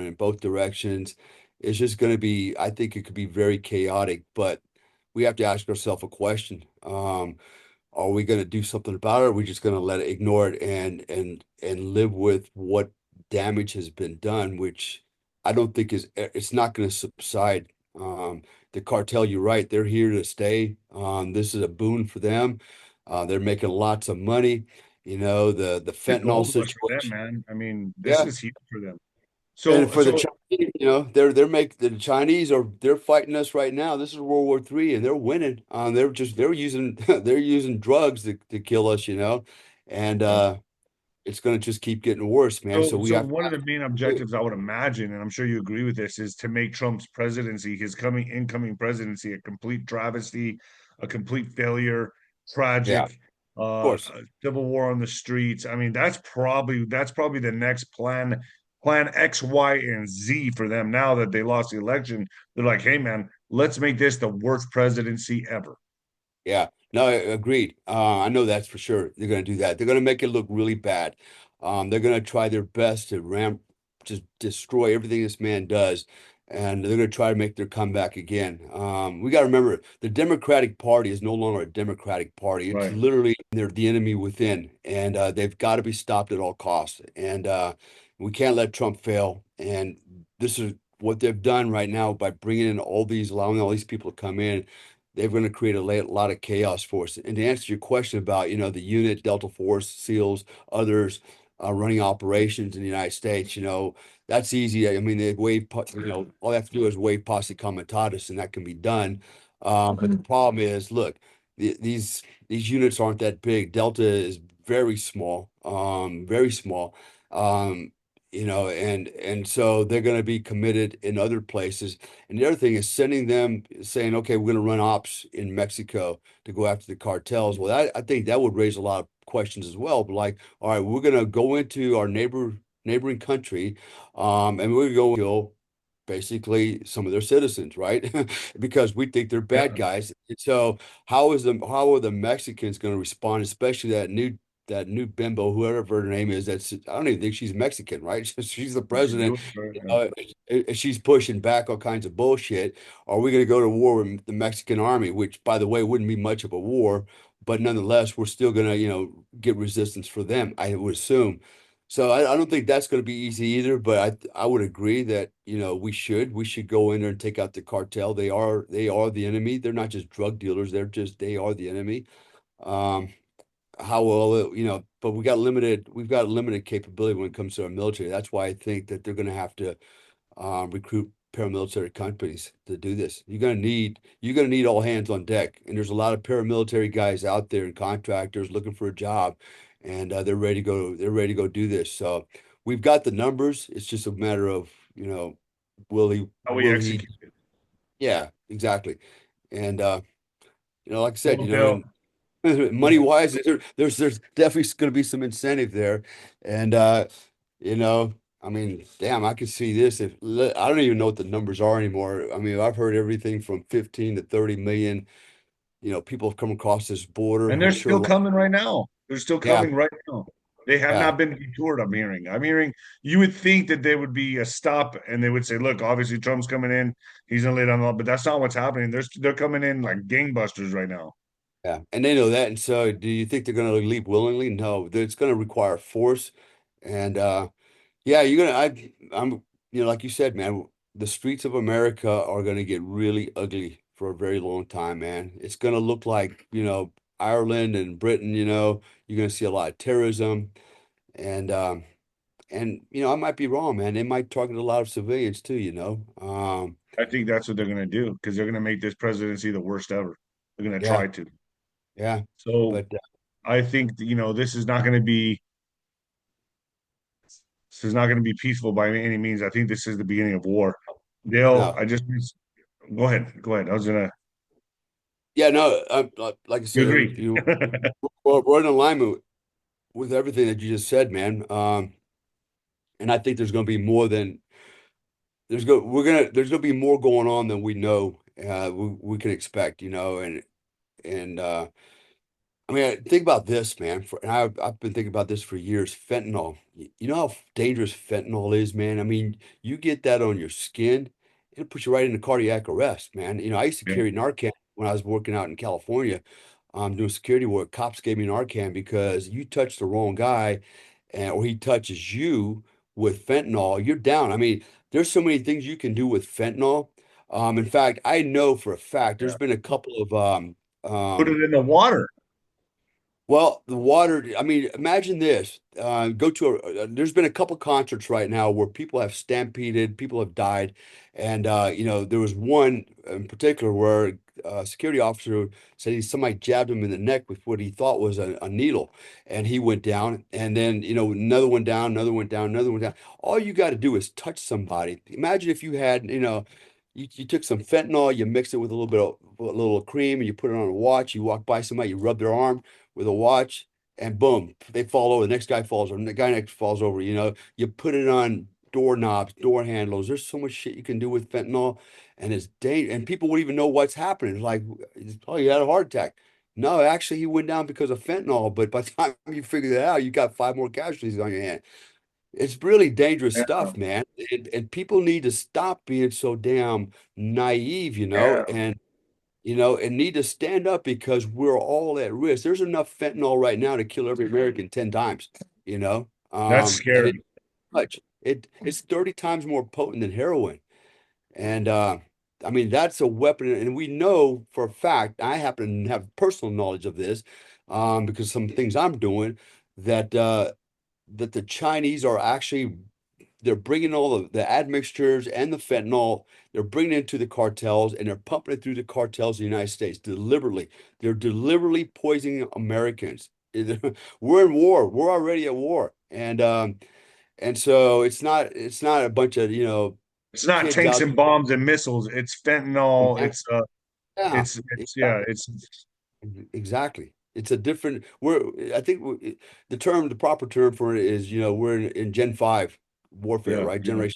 Speaker 2: in both directions. It's just going to be, I think it could be very chaotic, but we have to ask ourselves a question. Are we going to do something about it? Or are we just going to let it, ignore it, and live with what damage has been done, which I don't think it's not going to subside. The cartel, you're right, they're here to stay. This is a boon for them. They're making lots of money. The
Speaker 1: The
Speaker 2: fentanyl
Speaker 1: gold rush for them,
Speaker 2: situation.
Speaker 1: man. I mean, this
Speaker 2: Yeah.
Speaker 1: is huge for them.
Speaker 2: And
Speaker 1: So,
Speaker 2: for the
Speaker 1: so
Speaker 2: Chinese, the Chinese they're fighting us right now. This is World War III, and they're winning. They're using they're using drugs to kill us, and
Speaker 1: uh,
Speaker 2: it's gonna just keep getting worse, man. So we
Speaker 1: so
Speaker 2: have to
Speaker 1: one of
Speaker 2: ask
Speaker 1: the main
Speaker 2: what to do.
Speaker 1: objectives I would imagine, and I'm sure you agree with this, is to make Trump's presidency, his incoming presidency, a complete travesty, a complete failure,
Speaker 2: Yeah, of
Speaker 1: tragic,
Speaker 2: course.
Speaker 1: civil war on the streets. I mean, that's probably the next plan X, Y, and Z for them. Now that they lost the election, they're like, hey man, let's make this the worst presidency ever.
Speaker 2: Yeah, no, agreed. I know that's for sure. They're going to do that. They're going to make it look really bad. They're going to try their best to just destroy everything this man does, and they're going to try to make their comeback again. We got to remember the Democratic Party is no longer a Democratic Party. It's
Speaker 1: Right.
Speaker 2: literally they're the enemy within, and they've got to be stopped at all costs. And we can't let Trump fail. And this is what they've done right now by bringing in allowing all these people to come in. They're going to create a lot of chaos for us. And to answer your question about, the unit, Delta Force, SEALs, others running operations in the United States, that's easy. I mean, all they have to do is wave posse comitatus, and that can be done. But the problem is, look, these units aren't that big. Delta is very small, very small. Um, and so they're going to be committed in other places. And the other thing is sending them saying, okay, we're going to run ops in Mexico to go after the cartels. Well, I think that would raise a lot of questions as well. But like, all right, we're going to go into our neighboring country, and we're going to kill basically some of their citizens, right? Because we think they're bad
Speaker 1: Yeah.
Speaker 2: guys. And so how are the Mexicans going to respond, especially that new bimbo, whoever her name is, I don't even think she's Mexican, right? She's the president.
Speaker 1: Good for
Speaker 2: You
Speaker 1: her.
Speaker 2: know, she's pushing back all kinds of bullshit. Are we going to go to war with the Mexican army, which, by the way, wouldn't be much of a war, but nonetheless, we're still going to, get resistance for them, I would assume. So I don't think that's going to be easy either, but I would agree that, we should go in there and take out the cartel. They are the enemy. They're not just drug dealers. They are the enemy. Um, how well, but we've got limited capability when it comes to our military. That's why I think that they're going to have to recruit paramilitary companies to do this. You're gonna need all hands on deck, and there's a lot of paramilitary guys out there and contractors looking for a job, and they're ready to go. They're ready to go do this. So we've got the numbers. It's just a matter of, will he?
Speaker 1: How we
Speaker 2: Will he?
Speaker 1: execute it.
Speaker 2: Yeah, exactly. And like I said,
Speaker 1: Well, Dale,
Speaker 2: and
Speaker 1: go
Speaker 2: money
Speaker 1: ahead.
Speaker 2: wise, there's definitely going to be some incentive there, and you know, I mean, damn, I could see this if I don't even know what the numbers are anymore. I mean, I've heard everything from 15 to 30 million. People have come across this border.
Speaker 1: And
Speaker 2: I'm
Speaker 1: they're
Speaker 2: sure a
Speaker 1: still
Speaker 2: lot.
Speaker 1: coming right now. They're still
Speaker 2: Yeah,
Speaker 1: coming right now. They have
Speaker 2: yeah,
Speaker 1: not been detoured, I'm hearing. I'm hearing you would think that there would be a stop and they would say, look, obviously Trump's coming in, he's gonna lay down the law, but that's not what's happening. They're coming in like gangbusters right now.
Speaker 2: yeah, and they know that. And so, do you think they're going to leave willingly? No, it's going to require force, and yeah, you're gonna. I'm. Like you said, man, the streets of America are gonna get really ugly for a very long time, man. It's gonna look like, Ireland and Britain. You're gonna see a lot of terrorism, and I might be wrong, man. They might target a lot of civilians too.
Speaker 1: I think that's what they're gonna do because they're gonna make this presidency the worst ever. They're gonna
Speaker 2: Yeah,
Speaker 1: try to.
Speaker 2: yeah,
Speaker 1: So
Speaker 2: but
Speaker 1: I think this is not gonna be peaceful by any means. I think this is the beginning of war. Dale,
Speaker 2: no,
Speaker 1: I just go ahead. Go ahead. I was gonna
Speaker 2: yeah, no. Like I
Speaker 1: you
Speaker 2: said,
Speaker 1: agree.
Speaker 2: we're in alignment with everything that you just said, man. And I think there's gonna be more than there's gonna be more going on than we know we can expect, and I mean, think about this, man. And I've been thinking about this for years. Fentanyl. You know how dangerous fentanyl is, man. I mean, you get that on your skin, it'll put you right into cardiac arrest, man. I used to
Speaker 1: Yeah.
Speaker 2: carry Narcan when I was working out in California, doing security work. Cops gave me Narcan because you touch the wrong guy, or he touches you with fentanyl, you're down. I mean, there's so many things you can do with fentanyl. In fact, I know for a fact
Speaker 1: Yeah.
Speaker 2: there's been a couple of
Speaker 1: Put
Speaker 2: um,
Speaker 1: it in the water.
Speaker 2: well, the water, I mean, imagine this. There's been a couple concerts right now where people have stampeded, people have died. And, there was one in particular where a security officer said somebody jabbed him in the neck with what he thought was a needle. And he went down. And then, another one down, another one down, another one down. All you got to do is touch somebody. Imagine if you had, you took some fentanyl, you mix it with a little cream, and you put it on a watch. You walk by somebody, you rub their arm with a watch, and boom, they fall over. The next guy falls over, and the guy next falls over. You put it on doorknobs, door handles. There's so much shit you can do with fentanyl, and it's dangerous. And people would even know what's happening. It's like, oh, he had a heart attack. No, actually, he went down because of fentanyl. But by the time you figure that out, you got five more casualties on your hand. It's really dangerous
Speaker 1: Yeah.
Speaker 2: stuff, man. And people need to stop being so damn naive,
Speaker 1: Yeah.
Speaker 2: and need to stand up because we're all at risk. There's enough fentanyl right now to kill every American 10 times,
Speaker 1: That's
Speaker 2: and
Speaker 1: scary.
Speaker 2: it's 30 times more potent than heroin. And I mean, that's a weapon. And we know for a fact, I happen to have personal knowledge of this, because some things I'm doing that that the Chinese are actually they're bringing all the admixtures and the fentanyl, they're bringing it into the cartels and they're pumping it through the cartels in the United States deliberately. They're deliberately poisoning Americans. We're in war. We're already at war. And so it's not a bunch of,
Speaker 1: It's not
Speaker 2: kids
Speaker 1: tanks
Speaker 2: out
Speaker 1: and bombs and missiles. It's fentanyl.
Speaker 2: there. Yeah,
Speaker 1: It's yeah,
Speaker 2: exactly.
Speaker 1: it's
Speaker 2: Exactly. It's a different, I think the proper term for it is, we're in Gen 5 warfare,
Speaker 1: yeah,
Speaker 2: right?
Speaker 1: yeah.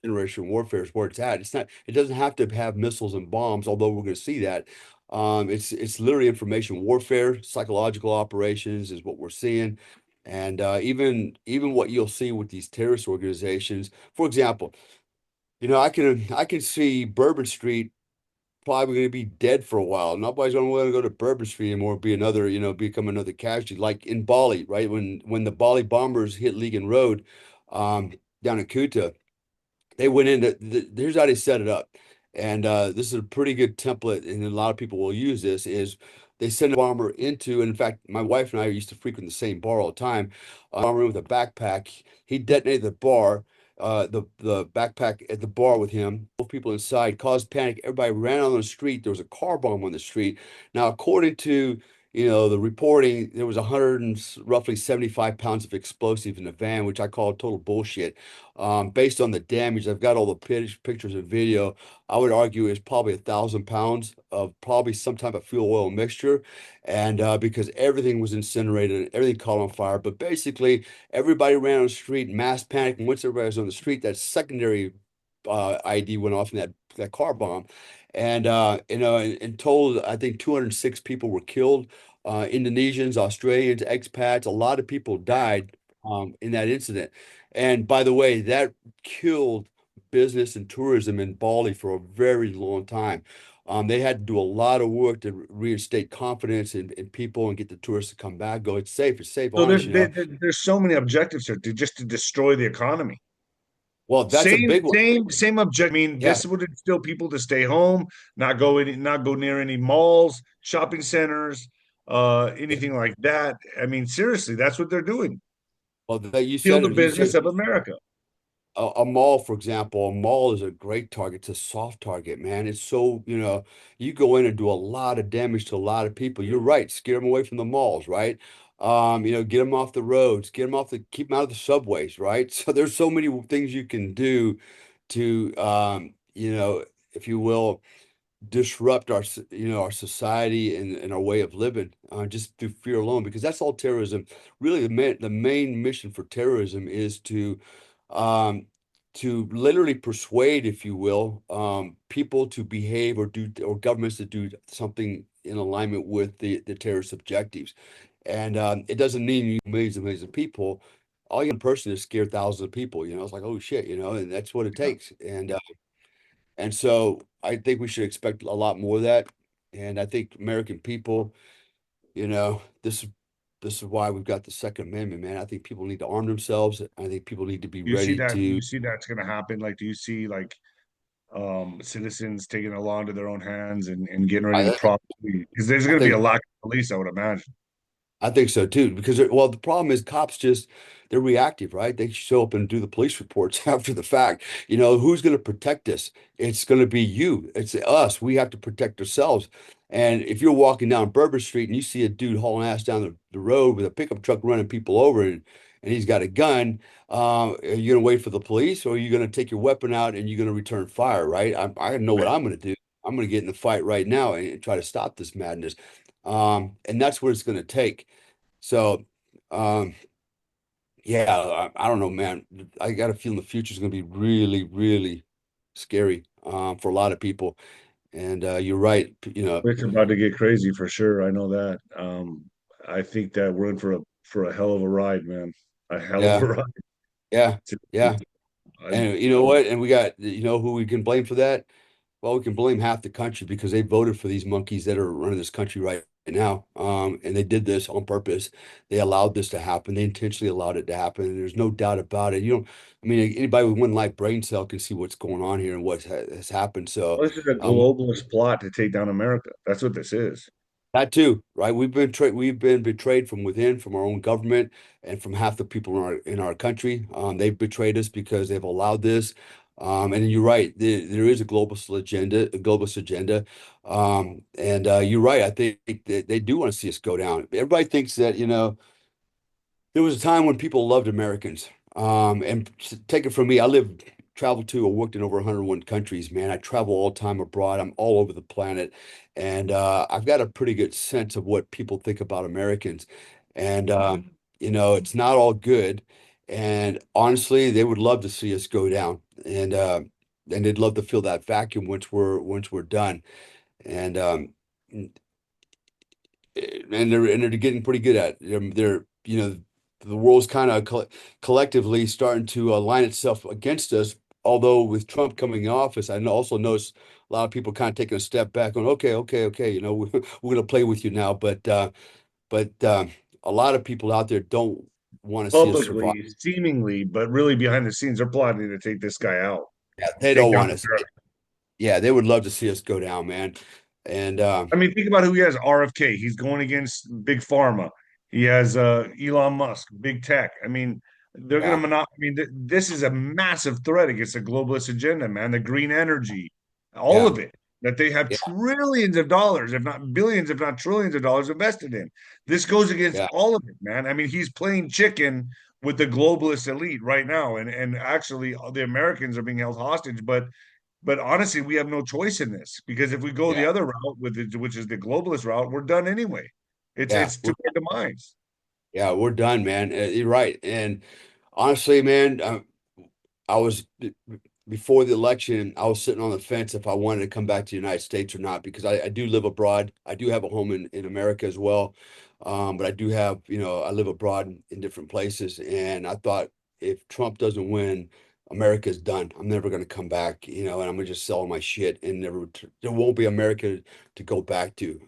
Speaker 2: Generation warfare is where it's at. It doesn't have to have missiles and bombs, although we're going to see that. It's literally information warfare, psychological operations is what we're seeing. And even what you'll see with these terrorist organizations, for example, I can see Bourbon Street probably going to be dead for a while. Nobody's going to want to go to Bourbon Street anymore, be another, become another casualty, like in Bali, right? When the Bali bombers hit Legan Road, down in Kuta, they went into here's how they set it up. And this is a pretty good template, and a lot of people will use this, is they send a bomber into, and in fact, my wife and I used to frequent the same bar all the time, a bomber with a backpack. He detonated the bar, the backpack at the bar with him, both people inside, caused panic. Everybody ran out on the street. There was a car bomb on the street. Now, according to the reporting, there was 100 and roughly 75 pounds of explosive in the van, which I call total bullshit. Based on the damage, I've got all the pictures and video. I would argue it's probably 1,000 pounds of probably some type of fuel oil mixture, and because everything was incinerated and everything caught on fire. But basically, everybody ran on the street, mass panic, and once everybody was on the street, that secondary ID went off in that car bomb, and in total, I think 206 people were killed. Indonesians, Australians, expats, a lot of people died in that incident. And by the way, that killed business and tourism in Bali for a very long time. They had to do a lot of work to reinstate confidence in people and get the tourists to come back, go, it's safe,
Speaker 1: So
Speaker 2: honest,
Speaker 1: there's so many objectives here to just to destroy the economy.
Speaker 2: Well, that's a
Speaker 1: Same,
Speaker 2: big one.
Speaker 1: same object. I mean,
Speaker 2: Yeah.
Speaker 1: this would instill people to stay home, not go near any malls, shopping centers, anything like that. I mean, seriously, that's what they're doing.
Speaker 2: Well, that
Speaker 1: Steal the
Speaker 2: you said
Speaker 1: business of America.
Speaker 2: a mall, for example, a mall is a great target. It's a soft target, man. It's so, you go in and do a lot of damage to a lot of people. You're right. Scare them away from the malls, right? Get them off the roads, keep them out of the subways, right? So there's so many things you can do to, if you will, disrupt our society and our way of living, just through fear alone, because that's all terrorism. Really, the main mission for terrorism is um, to literally persuade, if you will, people to behave or governments to do something in alignment with the terrorist objectives. And it doesn't mean you millions and millions of people. All you person is scare thousands of people. It's like, oh shit, and that's what it takes. And so I think we should expect a lot more of that. And I think American people, this is why we've got the Second Amendment, man. I think people need to arm themselves. I think people need to be
Speaker 1: You see
Speaker 2: ready
Speaker 1: that?
Speaker 2: to.
Speaker 1: You see that's going to happen? Like, do you see like citizens taking the law into their own hands and getting ready to
Speaker 2: I,
Speaker 1: properly? Because there's
Speaker 2: I
Speaker 1: going to be a
Speaker 2: think
Speaker 1: lack of police, I would imagine.
Speaker 2: I think so too, because well, the problem is cops they're reactive, right? They show up and do the police reports after the fact. Who's going to protect us? It's going to be you. It's us. We have to protect ourselves. And if you're walking down Bourbon Street and you see a dude hauling ass down the road with a pickup truck running people over and he's got a gun, are you going to wait for the police, or are you going to take your weapon out and you're going to return fire, right? I know what
Speaker 1: Right.
Speaker 2: I'm going to do. I'm going to get in the fight right now and try to stop this madness. And that's what it's going to take. So, um, yeah, I don't know, man. I got a feeling the future is going to be really, really scary for a lot of people. And you're right.
Speaker 1: It's about to get crazy for sure. I know that. I think that we're in for a hell of a ride, man. A hell of a
Speaker 2: Yeah,
Speaker 1: ride.
Speaker 2: yeah, yeah.
Speaker 1: I,
Speaker 2: And you know what? And we got, who we can blame for that? Well, we can blame half the country because they voted for these monkeys that are running this country right now. And they did this on purpose. They allowed this to happen. They intentionally allowed it to happen. And there's no doubt about it. I mean, anybody with one light brain cell can see what's going on here and what has happened. So,
Speaker 1: this is a
Speaker 2: um,
Speaker 1: globalist plot to take down America. That's what this is.
Speaker 2: that too, right? We've been betrayed from within, from our own government, and from half the people in our country. They've betrayed us because they've allowed this. And you're right, there is a globalist agenda. And you're right. I think that they do want to see us go down. Everybody thinks that, there was a time when people loved Americans. And take it from me, traveled to or worked in over 101 countries, man. I travel all the time abroad. I'm all over the planet. And I've got a pretty good sense of what people think about Americans. And, it's not all good. And honestly, they would love to see us go down. And they'd love to fill that vacuum once we're done. And and they're getting pretty good at it. The world's kind of collectively starting to align itself against us, although with Trump coming in office, also noticed a lot of people kind of taking a step back, going, okay, okay, okay, we're going to play with you now. But a lot of people out there don't want to see us survive.
Speaker 1: Publicly, seemingly, but really behind the scenes, they're plotting to take this guy out,
Speaker 2: Yeah, they
Speaker 1: take
Speaker 2: don't
Speaker 1: down
Speaker 2: want us.
Speaker 1: America.
Speaker 2: Yeah, they would love to see us go down, man. And
Speaker 1: I mean, think about who he has. RFK. He's going against big pharma. He has Elon Musk, big tech. I mean, they're going
Speaker 2: yeah,
Speaker 1: to monopolize. I mean, this is a massive threat against the globalist agenda, man. The green energy, all
Speaker 2: yeah,
Speaker 1: of it that they have
Speaker 2: yeah,
Speaker 1: trillions of dollars, if not billions, if not trillions of dollars invested in. This goes against
Speaker 2: yeah,
Speaker 1: all of it, man. I mean, he's playing chicken with the globalist elite right now, and actually, the Americans are being held hostage, but honestly, we have no choice in this because if we go the
Speaker 2: yeah,
Speaker 1: other route with it, which is the globalist route, we're done anyway. It's
Speaker 2: yeah.
Speaker 1: it's to our demise.
Speaker 2: Yeah, we're done, man. You're right. And honestly, man, I was before the election, I was sitting on the fence if I wanted to come back to the United States or not, because I do live abroad. I do have a home in America as well. But I do have, I live abroad in different places. And I thought if Trump doesn't win, America's done. I'm never going to come back, and I'm going to just sell my shit and there won't be America to go back to,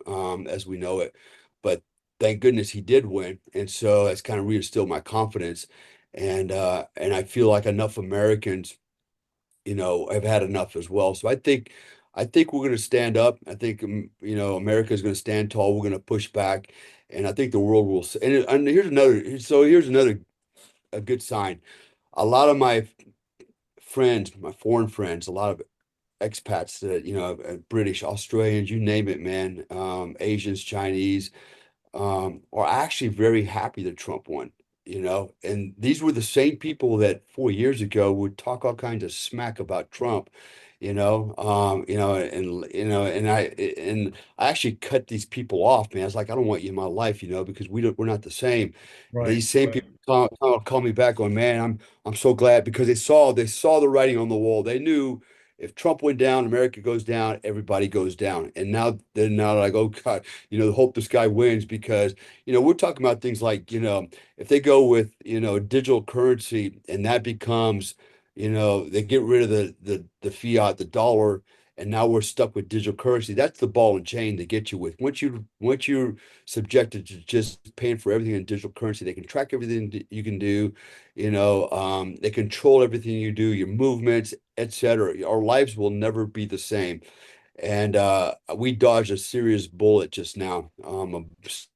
Speaker 2: as we know it. But thank goodness he did win. And so that's kind of reinstilled my confidence. And I feel like enough Americans, have had enough as well. So I think we're going to stand up. I think America is going to stand tall. We're going to push back, and I think the world will. And here's another. So here's another a good sign. A lot of my friends, my foreign friends, a lot of expats that British, Australians, you name it, man, Asians, Chinese, are actually very happy that Trump won, and these were the same people that 4 years ago would talk all kinds of smack about Trump, and I actually cut these people off, man. I was like, I don't want you in my life, because we're not the same.
Speaker 1: Right,
Speaker 2: These same
Speaker 1: right.
Speaker 2: people call me back going, man, I'm so glad because they saw the writing on the wall. They knew if Trump went down, America goes down, everybody goes down. And now they're now like, oh God, hope this guy wins because, we're talking about things like, if they go with, digital currency and that becomes, they get rid of the fiat, the dollar, and now we're stuck with digital currency. That's the ball and chain to get you with. Once you're subjected to just paying for everything in digital currency, they can track everything that you can do, they control everything you do, your movements, etc. Our lives will never be the same. And we dodged a serious bullet just now, a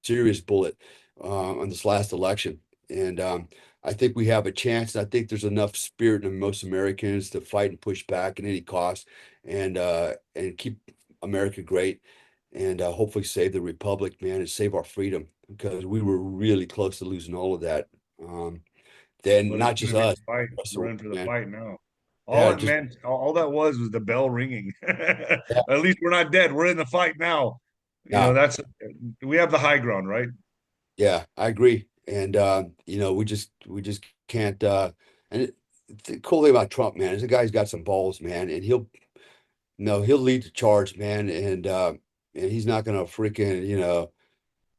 Speaker 2: serious bullet on this last election. And I think we have a chance. I think there's enough spirit in most Americans to fight and push back at any cost, and keep America great, and hopefully save the republic, man, and save our freedom because we were really close to losing all of that. Then
Speaker 1: But it's
Speaker 2: not just
Speaker 1: gonna be
Speaker 2: us,
Speaker 1: the fight.
Speaker 2: the rest of the
Speaker 1: We're
Speaker 2: world,
Speaker 1: in for the
Speaker 2: man.
Speaker 1: fight now. All
Speaker 2: Yeah,
Speaker 1: it
Speaker 2: just
Speaker 1: meant, all that was the bell ringing.
Speaker 2: yeah,
Speaker 1: At least we're not dead. We're in the fight now.
Speaker 2: yeah.
Speaker 1: That's we have the high ground, right?
Speaker 2: Yeah, I agree. And we just can't and the cool thing about Trump, man, is the guy's got some balls, man, and he'll lead the charge, man, and he's not gonna freaking,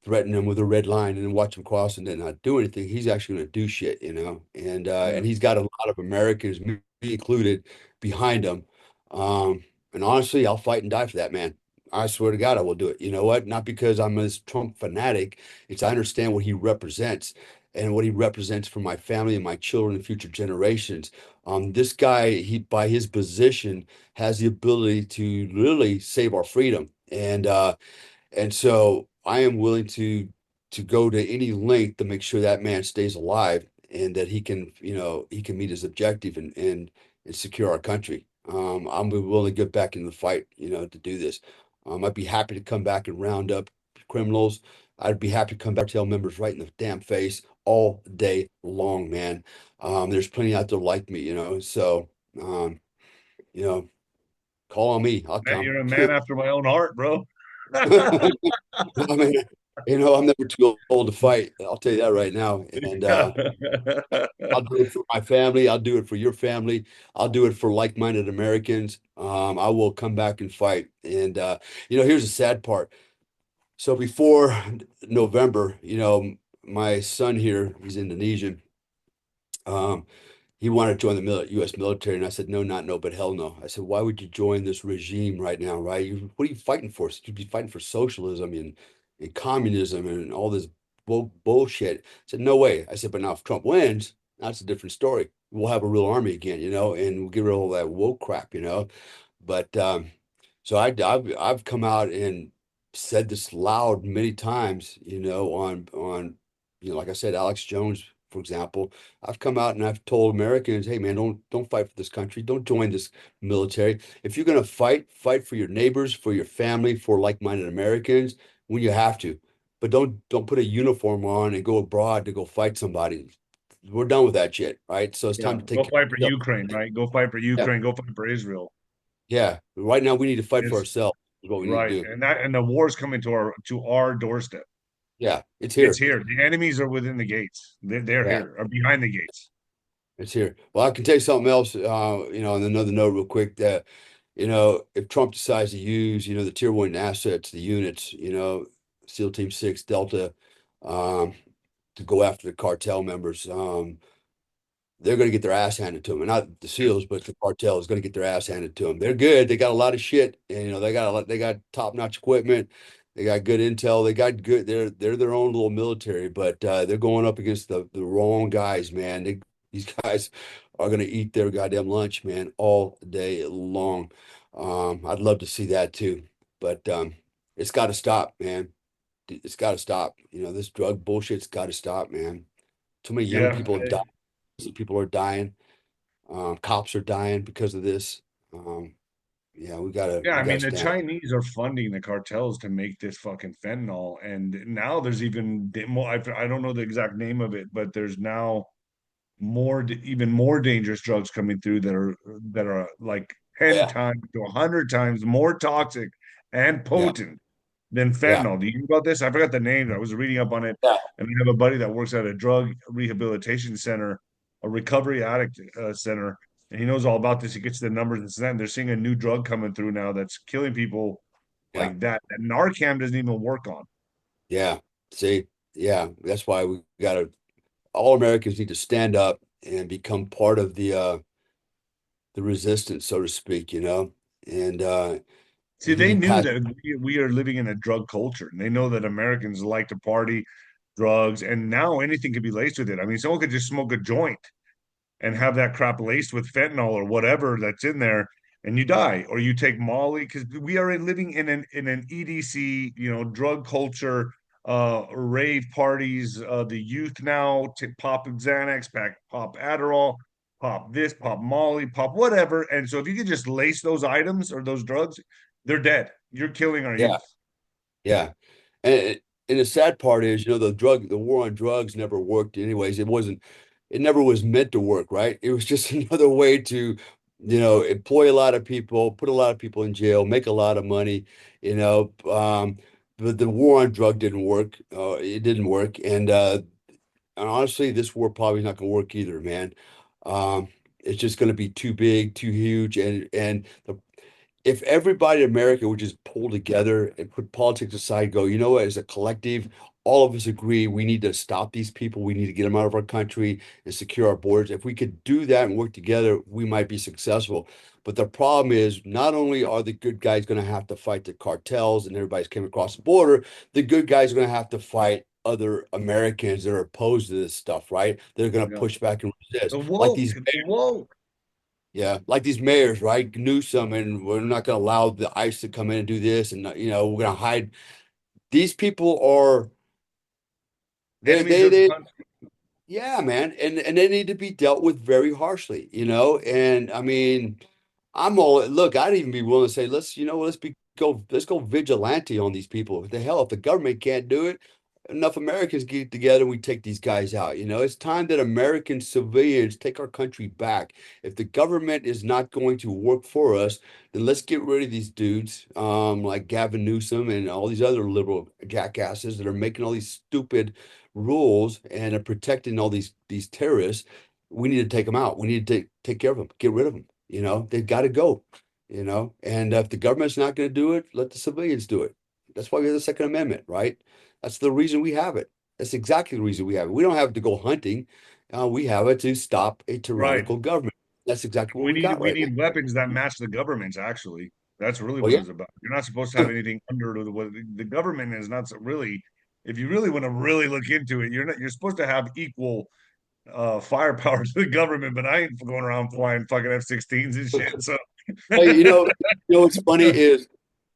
Speaker 2: threaten them with a red line and then watch them cross and then not do anything. He's actually gonna do shit, and
Speaker 1: Yeah.
Speaker 2: he's got a lot of Americans, me included, behind him. And honestly, I'll fight and die for that man. I swear to God, I will do it. You know what? Not because I'm a Trump fanatic. It's I understand what he represents and what he represents for my family and my children and future generations. This guy, by his position, has the ability to really save our freedom. And so I am willing to go to any length to make sure that man stays alive and that he can meet his objective and secure our country. I'm willing to get back in the fight, to do this. I'd be happy to come back and round up criminals. I'd be happy to come back tell members right in the damn face all day long, man. There's plenty out there like me, so um, you know, call on me. I'll
Speaker 1: Man,
Speaker 2: come.
Speaker 1: you're a man after my own heart, bro.
Speaker 2: I mean, I'm never too old to fight. I'll tell you that right now. And I'll do it for my family. I'll do it for your family. I'll do it for like-minded Americans. I will come back and fight. And here's the sad part. So before November, my son here, he's Indonesian. Um, he wanted to join the U.S. military, and I said, no, not no, but hell no. I said, why would you join this regime right now, right? What are you fighting for? You'd be fighting for socialism and communism and all this bullshit. I said, no way. I said, but now if Trump wins, that's a different story. We'll have a real army again, and we'll get rid of all that woke crap. But so I've come out and said this loud many times, on like I said, Alex Jones, for example. I've come out and I've told Americans, hey man, don't fight for this country. Don't join this military. If you're gonna fight for your neighbors, for your family, for like-minded Americans when you have to. But don't put a uniform on and go abroad to go fight somebody. We're done with that shit, right? So it's
Speaker 1: Yeah,
Speaker 2: time to take
Speaker 1: go
Speaker 2: care
Speaker 1: fight for
Speaker 2: of
Speaker 1: Ukraine, right? Go fight for
Speaker 2: ourselves.
Speaker 1: Ukraine. Go fight for Israel.
Speaker 2: Yeah. Right now we need to fight for
Speaker 1: It's
Speaker 2: ourselves is what we need
Speaker 1: right,
Speaker 2: to do.
Speaker 1: and the war's coming to our doorstep.
Speaker 2: Yeah, it's
Speaker 1: It's
Speaker 2: here.
Speaker 1: here. The enemies are within the gates. They're
Speaker 2: Yeah.
Speaker 1: here, or behind the gates.
Speaker 2: It's here. Well, I can tell you something else, on another note, real quick, that, if Trump decides to use, the tier one assets, the units, SEAL Team 6, Delta, um, to go after the cartel members, they're going to get their ass handed to them. And not the SEALs, but the cartel is going to get their ass handed to them. They're good. They got a lot of shit, and they got top-notch equipment. They got good intel. They got good. They're their own little military, but they're going up against the wrong guys, man. These guys are going to eat their goddamn lunch, man, all day long. I'd love to see that too, but it's got to stop, man. It's got to stop. This drug bullshit's got to stop, man. Too many young
Speaker 1: Yeah,
Speaker 2: people have died. People are dying. Cops are dying because of this. Yeah,
Speaker 1: yeah.
Speaker 2: we
Speaker 1: I
Speaker 2: gotta
Speaker 1: mean, the
Speaker 2: stand up.
Speaker 1: Chinese are funding the cartels to make this fucking fentanyl, and now there's even more. I don't know the exact name of it, but there's now even more dangerous drugs coming through that are like
Speaker 2: Oh,
Speaker 1: 10
Speaker 2: yeah,
Speaker 1: times to 100 times more toxic and
Speaker 2: yeah,
Speaker 1: potent than
Speaker 2: yeah,
Speaker 1: fentanyl. Do you know about this? I forgot the name. I was reading up on it,
Speaker 2: yeah,
Speaker 1: and I have a buddy that works at a drug rehabilitation center, a recovery addict center, and he knows all about this. He gets the numbers and that, and they're seeing a new drug coming through now that's killing people
Speaker 2: yeah,
Speaker 1: like that Narcan doesn't even work on.
Speaker 2: yeah. See, yeah, that's why we gotta. All Americans need to stand up and become part of the resistance, so to speak. And
Speaker 1: See,
Speaker 2: you
Speaker 1: they
Speaker 2: need
Speaker 1: knew
Speaker 2: past.
Speaker 1: that we are living in a drug culture, and they know that Americans like to party, drugs, and now anything can be laced with it. I mean, someone could just smoke a joint and have that crap laced with fentanyl or whatever that's in there, and you die, or you take Molly because we are living in an EDC, drug culture, rave parties. The youth now pop Xanax, pop Adderall, pop this, pop Molly, pop whatever. And so if you could just lace those items or those drugs, they're dead. You're killing our
Speaker 2: Yeah,
Speaker 1: youth.
Speaker 2: yeah. And and the sad part is, the war on drugs never worked anyways. It never was meant to work, right? It was just another way to, employ a lot of people, put a lot of people in jail, make a lot of money, you know. But the war on drug didn't work. It didn't work. And honestly, this war probably not going to work either, man. It's just going to be too big, too huge, and if everybody in America would just pull together and put politics aside, go, you know what, as a collective, all of us agree we need to stop these people. We need to get them out of our country and secure our borders. If we could do that and work together, we might be successful. But the problem is, not only are the good guys going to have to fight the cartels and everybody's coming across the border, the good guys are going to have to fight other Americans that are opposed to this stuff, right? They're going to
Speaker 1: Yeah.
Speaker 2: push back and
Speaker 1: The
Speaker 2: resist. Like
Speaker 1: woke,
Speaker 2: these
Speaker 1: the woke.
Speaker 2: yeah, like these mayors, right? Newsom, and we're not going to allow the ICE to come in and do this, and we're going to hide. These people are
Speaker 1: Enemies of the
Speaker 2: they
Speaker 1: country.
Speaker 2: yeah, man, and they need to be dealt with very harshly, And I mean, look. I'd even be willing to say, let's go vigilante on these people. What the hell, if the government can't do it, enough Americans get together and we take these guys out. It's time that American civilians take our country back. If the government is not going to work for us, then let's get rid of these dudes, like Gavin Newsom and all these other liberal jackasses that are making all these stupid rules and are protecting all these terrorists. We need to take them out. We need to take care of them, get rid of them. They've got to go. And if the government's not going to do it, let the civilians do it. That's why we have the Second Amendment, right? That's the reason we have it. That's exactly the reason we have it. We don't have to go hunting. We have it to stop a
Speaker 1: Right.
Speaker 2: tyrannical government. That's exactly what
Speaker 1: We
Speaker 2: we
Speaker 1: need
Speaker 2: got
Speaker 1: we
Speaker 2: right now.
Speaker 1: need weapons that match the government's actually. That's really
Speaker 2: Oh
Speaker 1: what
Speaker 2: yeah.
Speaker 1: it's about. You're not supposed to have anything under what the government is not really, if you really want to really look into it, you're supposed to have equal firepower to the government, but I ain't going around flying fucking F-16s and shit. So
Speaker 2: Hey, what's funny is,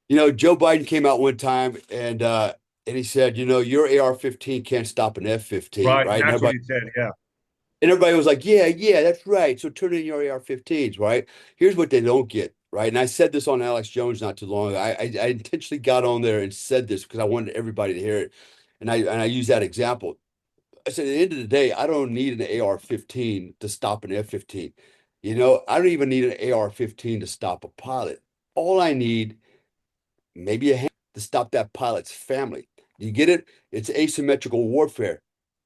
Speaker 2: Joe Biden came out one time and he said, your AR-15 can't stop an F-15,
Speaker 1: right,
Speaker 2: right?
Speaker 1: that's what he said. Yeah.
Speaker 2: And everybody was like, yeah, yeah, that's right. So turn in your AR-15s, right? Here's what they don't get, right? And I said this on Alex Jones not too long ago. I intentionally got on there and said this because I wanted everybody to hear it. And I use that example. I said, at the end of the day, I don't need an AR-15 to stop an F-15. I don't even need an AR-15 to stop a pilot. All I need, maybe a hand to stop that pilot's family. You get it? It's asymmetrical warfare,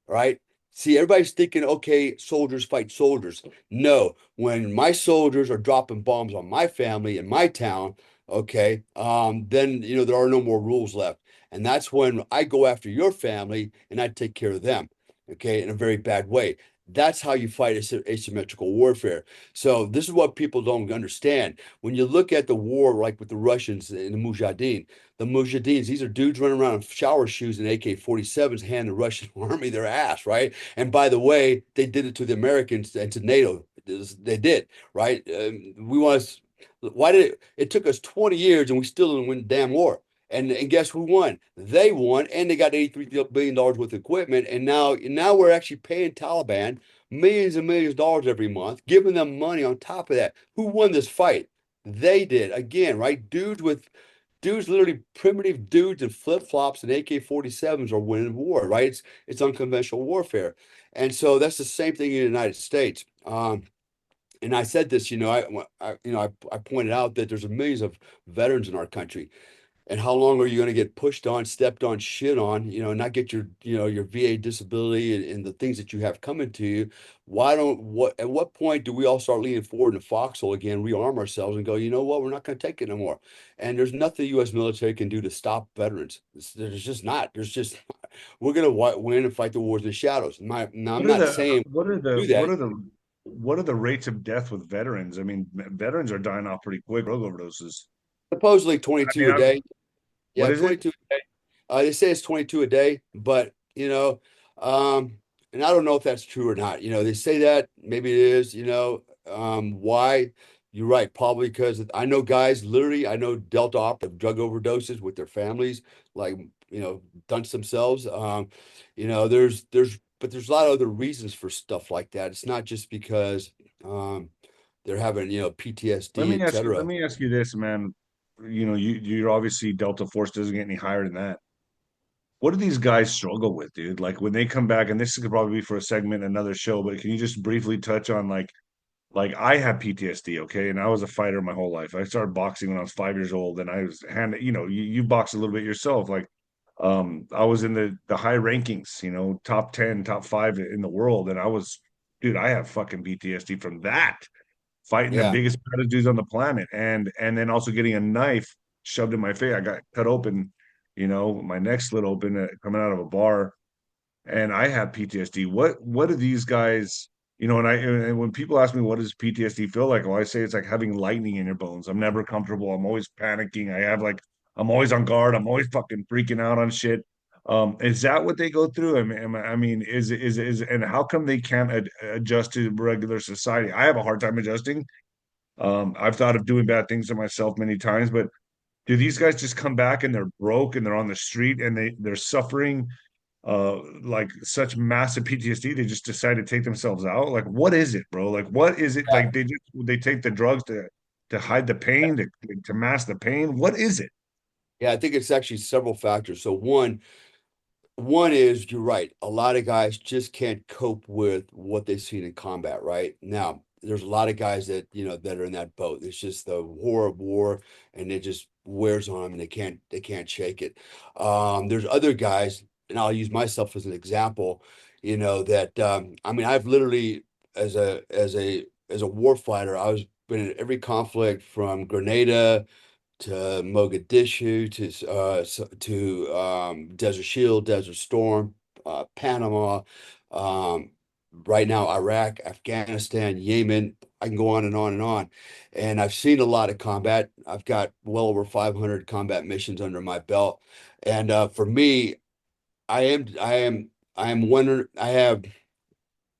Speaker 2: right? See, everybody's thinking, okay, soldiers fight soldiers. No, when my soldiers are dropping bombs on my family in my town, okay, then there are no more rules left. And that's when I go after your family and I take care of them, okay, in a very bad way. That's how you fight asymmetrical warfare. So this is what people don't understand. When you look at the war, like with the Russians and the Mujahideen, these are dudes running around in shower shoes and AK-47s, hand the Russian army their ass, right? And by the way, they did it to the Americans and to NATO. They did, right? We want to. Why did it took us 20 years and we still didn't win the damn war? And guess who won? They won, and they got $83 billion worth of equipment. And now we're actually paying Taliban millions and millions of dollars every month, giving them money on top of that. Who won this fight? They did again, right? Dudes, literally primitive dudes in flip-flops and AK-47s are winning war, right? It's unconventional warfare. And so that's the same thing in the United States. And I said this, I pointed out that there's millions of veterans in our country. And how long are you going to get pushed on, stepped on, shit on, not get your VA disability and the things that you have coming to you? At what point do we all start leaning forward in the foxhole again, rearm ourselves and go, you know what, we're not going to take it no more. And there's nothing the U.S. military can do to stop veterans. There's just not. We're going to win and fight the wars in the shadows. Now, I'm
Speaker 1: What are
Speaker 2: not
Speaker 1: the
Speaker 2: saying
Speaker 1: what are the
Speaker 2: do
Speaker 1: what
Speaker 2: that.
Speaker 1: are the what are the rates of death with veterans? I mean, veterans are dying off pretty quick, drug overdoses.
Speaker 2: Supposedly
Speaker 1: I
Speaker 2: 22
Speaker 1: mean,
Speaker 2: a day.
Speaker 1: what
Speaker 2: Yeah,
Speaker 1: is it?
Speaker 2: 22 a day. They say it's 22 a day, but and I don't know if that's true or not. They say that maybe it is, why? You're right, probably because I know guys literally, I know Delta Op of drug overdoses with their families, like, done themselves. But there's a lot of other reasons for stuff like that. It's not just because they're having, PTSD, et
Speaker 1: Let
Speaker 2: cetera.
Speaker 1: me ask you this, man. You're obviously Delta Force doesn't get any higher than that. What do these guys struggle with, dude? Like when they come back, and this could probably be for a segment, another show, but can you just briefly touch on like I have PTSD, okay, and I was a fighter my whole life. I started boxing when I was 5 years old, and I was you boxed a little bit yourself. Like, I was in the high rankings, top 10, top five in the world, and dude, I have fucking PTSD from that fighting the
Speaker 2: Yeah.
Speaker 1: biggest baddest dudes on the planet, and then also getting a knife shoved in my face. I got cut open, my neck slit open coming out of a bar, and I have PTSD. What do these guys, and when people ask me what does PTSD feel like, well, I say it's like having lightning in your bones. I'm never comfortable. I'm always panicking. I'm always on guard. I'm always fucking freaking out on shit. Is that what they go through? I mean, and how come they can't adjust to regular society? I have a hard time adjusting. I've thought of doing bad things to myself many times, but do these guys just come back and they're broke and they're on the street and they're suffering like such massive PTSD they just decide to take themselves out? Like what is it, bro? Like what is it? Like they take the drugs to hide the pain, to mask the pain. What is it?
Speaker 2: Yeah, I think it's actually several factors. So one is you're right. A lot of guys just can't cope with what they've seen in combat, right? Now, there's a lot of guys that are in that boat. It's just the horror of war and it just wears on them and they can't shake it. There's other guys, and I'll use myself as an example, that I mean, I've literally as a war fighter, I was been in every conflict from Grenada to Mogadishu to Desert Shield, Desert Storm, Panama. Um, right now, Iraq, Afghanistan, Yemen. I can go on and on and on. And I've seen a lot of combat. I've got well over 500 combat missions under my belt. And for me, I am one.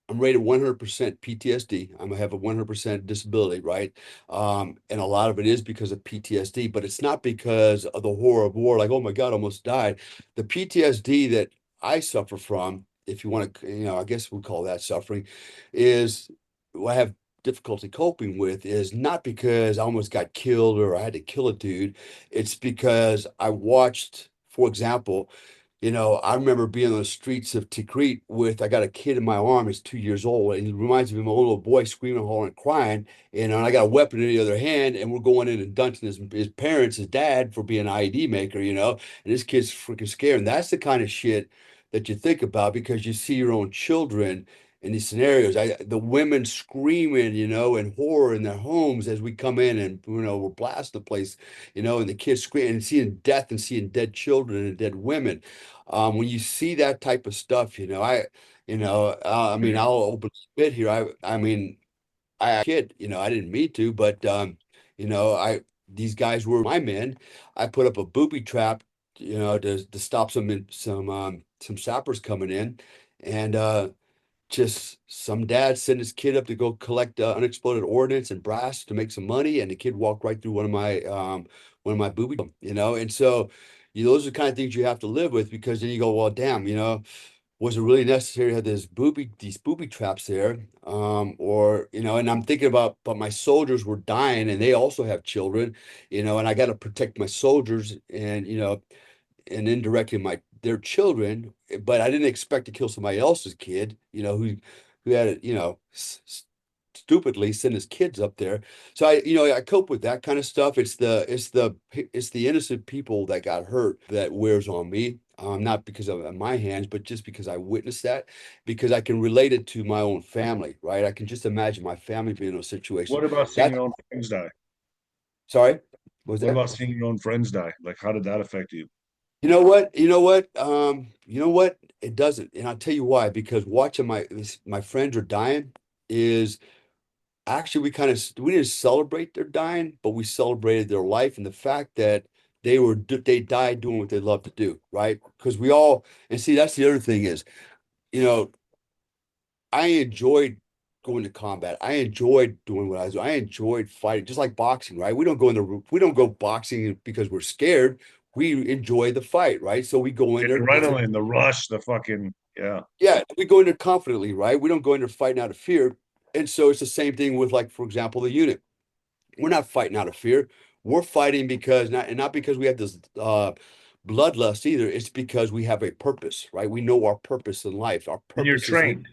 Speaker 2: I'm rated 100% PTSD. I have a 100% disability, right? And a lot of it is because of PTSD, but it's not because of the horror of war, like, oh my God, I almost died. The PTSD that I suffer from, if you want to, I guess we call that suffering, is what I have difficulty coping with is not because I almost got killed or I had to kill a dude. It's because I watched, for example, I remember being on the streets of Tikrit I got a kid in my arm, he's 2 years old, and he reminds me of my little boy screaming, hollering, crying, and I got a weapon in the other hand, and we're going in and dunking his parents, his dad, for being an IED maker, and this kid's freaking scared. And that's the kind of shit that you think about because you see your own children in these scenarios. The women screaming, in horror in their homes as we come in and, we're blasting the place, and the kids screaming and seeing death and seeing dead children and dead women. When you see that type of stuff, I mean, I'll open a bit here. I mean, I kid, I didn't mean to, but these guys were my men. I put up a booby trap, to stop some sappers coming in, and just some dad sent his kid up to go collect unexploded ordnance and brass to make some money, and the kid walked right through one of my booby, and so those are the kind of things you have to live with because then you go, well, damn, was it really necessary to have these booby traps there? Or, and I'm thinking but my soldiers were dying and they also have children, and I got to protect my soldiers and indirectly their children, but I didn't expect to kill somebody else's kid, who had, stupidly send his kids up there. So I cope with that kind of stuff. It's the innocent people that got hurt that wears on me. Not because of my hands, but just because I witnessed that, because I can relate it to my own family, right? I can just imagine my family being in a situation.
Speaker 1: What about seeing
Speaker 2: That's
Speaker 1: your own friends die?
Speaker 2: sorry, what was
Speaker 1: What
Speaker 2: that?
Speaker 1: about seeing your own friends die? Like, how did that affect you?
Speaker 2: You know what? You know what? You know what? It doesn't, and I'll tell you why. Because watching my friends are dying is actually we didn't celebrate their dying, but we celebrated their life and the fact that they died doing what they love to do, right? Because we all and see that's the other thing is, you know, I enjoyed going to combat. I enjoyed doing what I was doing. I enjoyed fighting, just like boxing, right? We don't go boxing because we're scared. We enjoy the fight, right? So we go
Speaker 1: The
Speaker 2: in there.
Speaker 1: adrenaline, the rush, the fucking yeah.
Speaker 2: Yeah, we go in there confidently, right? We don't go in there fighting out of fear. And so it's the same thing with, like, for example, the unit. We're not fighting out of fear. We're fighting because not because we have this bloodlust either. It's because we have a purpose, right? We know our purpose in life. Our
Speaker 1: And you're
Speaker 2: purpose is
Speaker 1: trained.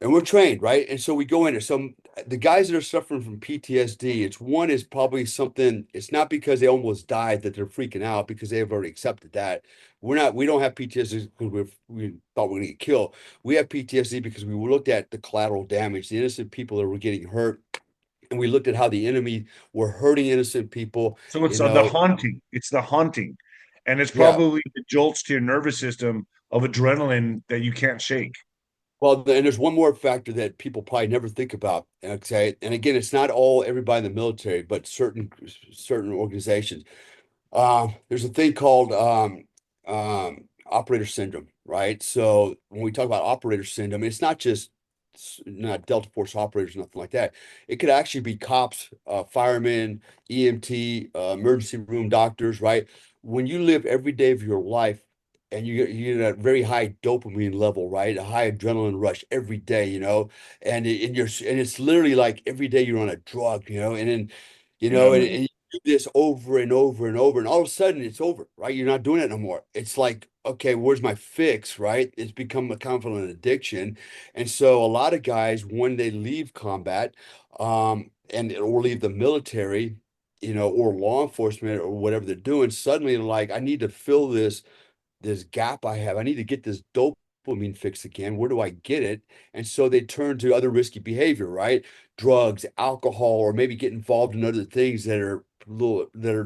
Speaker 2: and we're trained, right? And so we go in there. So the guys that are suffering from PTSD, is probably something, it's not because they almost died that they're freaking out because they've already accepted that. We don't have PTSD because we thought we were gonna get killed. We have PTSD because we looked at the collateral damage, the innocent people that were getting hurt, and we looked at how the enemy were hurting innocent people,
Speaker 1: So it's
Speaker 2: you
Speaker 1: the
Speaker 2: know.
Speaker 1: haunting. It's the haunting. And it's
Speaker 2: Yeah.
Speaker 1: probably the jolts to your nervous system of adrenaline that you can't shake.
Speaker 2: Well, and there's one more factor that people probably never think about. Okay. And again, it's not everybody in the military, but certain organizations. There's a thing called operator syndrome, right? So when we talk about operator syndrome, it's not just not Delta Force operators, nothing like that. It could actually be cops, firemen, EMT, emergency room doctors, right? When you live every day of your life and you get a very high dopamine level, right? A high adrenaline rush every day, and it's literally like every day you're on a drug, and then,
Speaker 1: Yeah, man.
Speaker 2: and you do this over and over and over, and all of a sudden it's over, right? You're not doing it no more. It's like, okay, where's my fix, right? It's become a kind of an addiction. And so a lot of guys, when they leave combat, or leave the military, or law enforcement or whatever they're doing, suddenly they're like, I need to fill this gap I have. I need to get this dopamine fix again. Where do I get it? And so they turn to other risky behavior, right? Drugs, alcohol, or maybe get involved in other things that are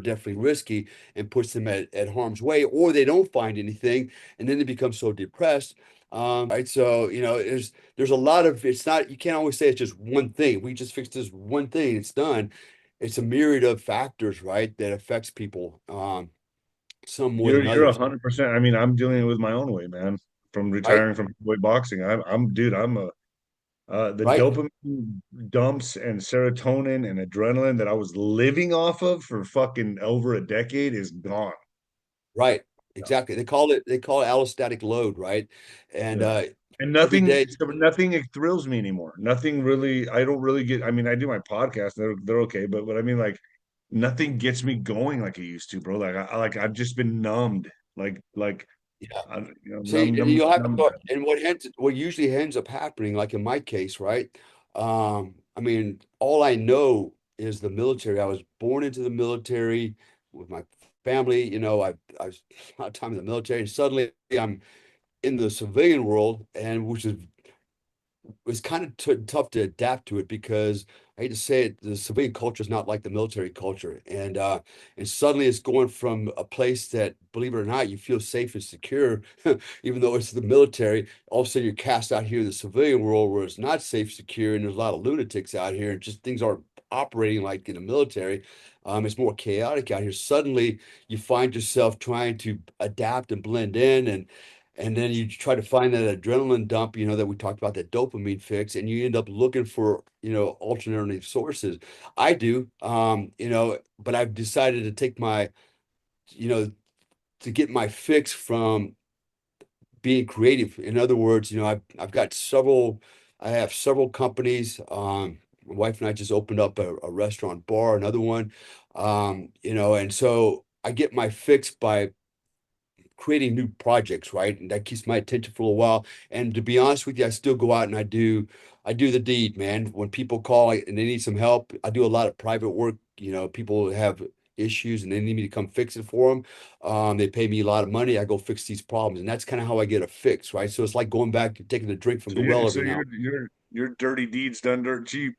Speaker 2: definitely risky and puts them at harm's way, or they don't find anything, and then they become so depressed Right. So, there's a lot of, it's not, you can't always say it's just one thing. We just fixed this one thing, it's done. It's a myriad of factors, right, that affects people, some more than
Speaker 1: You're
Speaker 2: others.
Speaker 1: 100%. I mean, I'm dealing with my own way, man. From
Speaker 2: Right.
Speaker 1: retiring from weight boxing, dude. The
Speaker 2: Right.
Speaker 1: dopamine dumps and serotonin and adrenaline that I was living off of for fucking over a decade is gone.
Speaker 2: Right. Exactly. They call it allostatic load, right? And
Speaker 1: Yeah. And
Speaker 2: every
Speaker 1: nothing,
Speaker 2: day,
Speaker 1: so nothing thrills me anymore. Nothing really, I don't really get, I mean, I do my podcast, they're okay, but I mean, like, nothing gets me going like it used to, bro. Like, I've just been numbed. Like,
Speaker 2: yeah. See,
Speaker 1: numb,
Speaker 2: and
Speaker 1: numb,
Speaker 2: you'll have
Speaker 1: numb.
Speaker 2: to, and what usually ends up happening, like in my case, right? I mean, all I know is the military. I was born into the military with my family. I was a lot of time in the military, and suddenly I'm in the civilian world, and which is was kind of tough to adapt to it because I hate to say it, the civilian culture is not like the military culture, and suddenly it's going from a place that, believe it or not, you feel safe and secure, even though it's the military. All of a sudden, you're cast out here in the civilian world where it's not safe, secure, and there's a lot of lunatics out here, and just things aren't operating like in the military. It's more chaotic out here. Suddenly, you find yourself trying to adapt and blend in, and then you try to find that adrenaline dump, that we talked about, that dopamine fix, and you end up looking for, alternative sources. I do, but I've decided to take you know, to get my fix from being creative. In other words, I have several companies. My wife and I just opened up a restaurant bar, another one, and so I get my fix by creating new projects, right? And that keeps my attention for a while. And to be honest with you, I still go out and I do the deed, man. When people call and they need some help, I do a lot of private work. People have issues and they need me to come fix it for them. They pay me a lot of money. I go fix these problems, and that's kind of how I get a fix, right? So it's like going back and taking a drink from
Speaker 1: So
Speaker 2: the well
Speaker 1: you're, so
Speaker 2: every now.
Speaker 1: you're dirty deeds done dirt cheap.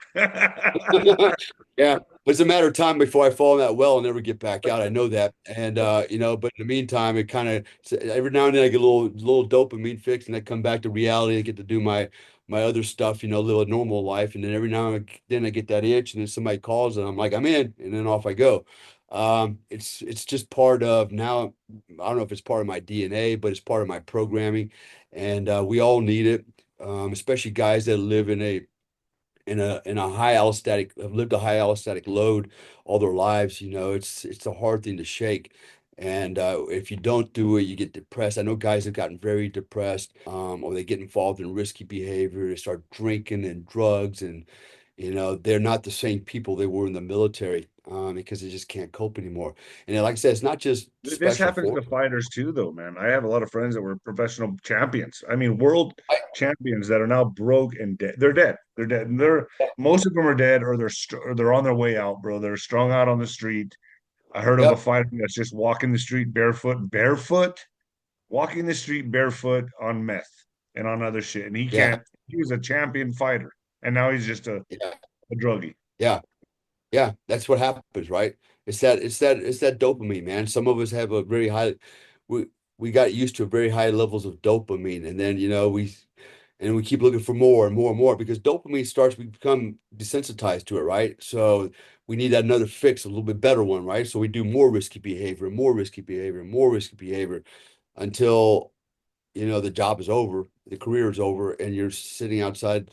Speaker 2: Yeah, but it's a matter of time before I fall in that well and never get back out. I know that, and but in the meantime, it kind of every now and then I get a little dopamine fix, and I come back to reality. I get to do my other stuff, live a normal life, and then every now and then I get that itch, and then somebody calls, and I'm like, I'm in, and then off I go. It's just part of now. I don't know if it's part of my DNA, but it's part of my programming, and we all need it, especially guys that live in a high allostatic, have lived a high allostatic load all their lives. It's a hard thing to shake. And if you don't do it, you get depressed. I know guys have gotten very depressed, or they get involved in risky behavior. They start drinking and drugs, and they're not the same people they were in the military, because they just can't cope anymore. And like I said, it's not just
Speaker 1: This
Speaker 2: special
Speaker 1: happens to
Speaker 2: forces.
Speaker 1: fighters too, though, man. I have a lot of friends that were professional champions. I mean, world champions that are now broke and dead. They're dead. They're dead. And most of them are dead, or they're on their way out, bro. They're strung out on the street. I heard of a
Speaker 2: Yep.
Speaker 1: fighter that's just walking the street barefoot, walking the street barefoot on meth and on other shit. And he
Speaker 2: Yeah.
Speaker 1: can't. He was a champion fighter, and now he's just
Speaker 2: Yeah.
Speaker 1: a druggie.
Speaker 2: Yeah. Yeah, that's what happens, right? It's that dopamine, man. Some of us have a very high we we got used to very high levels of dopamine, and then we keep looking for more and more and more because dopamine starts we become desensitized to it, right? So we need another fix, a little bit better one, right? So we do more risky behavior, more risky behavior, more risky behavior until the job is over, the career is over, and you're sitting outside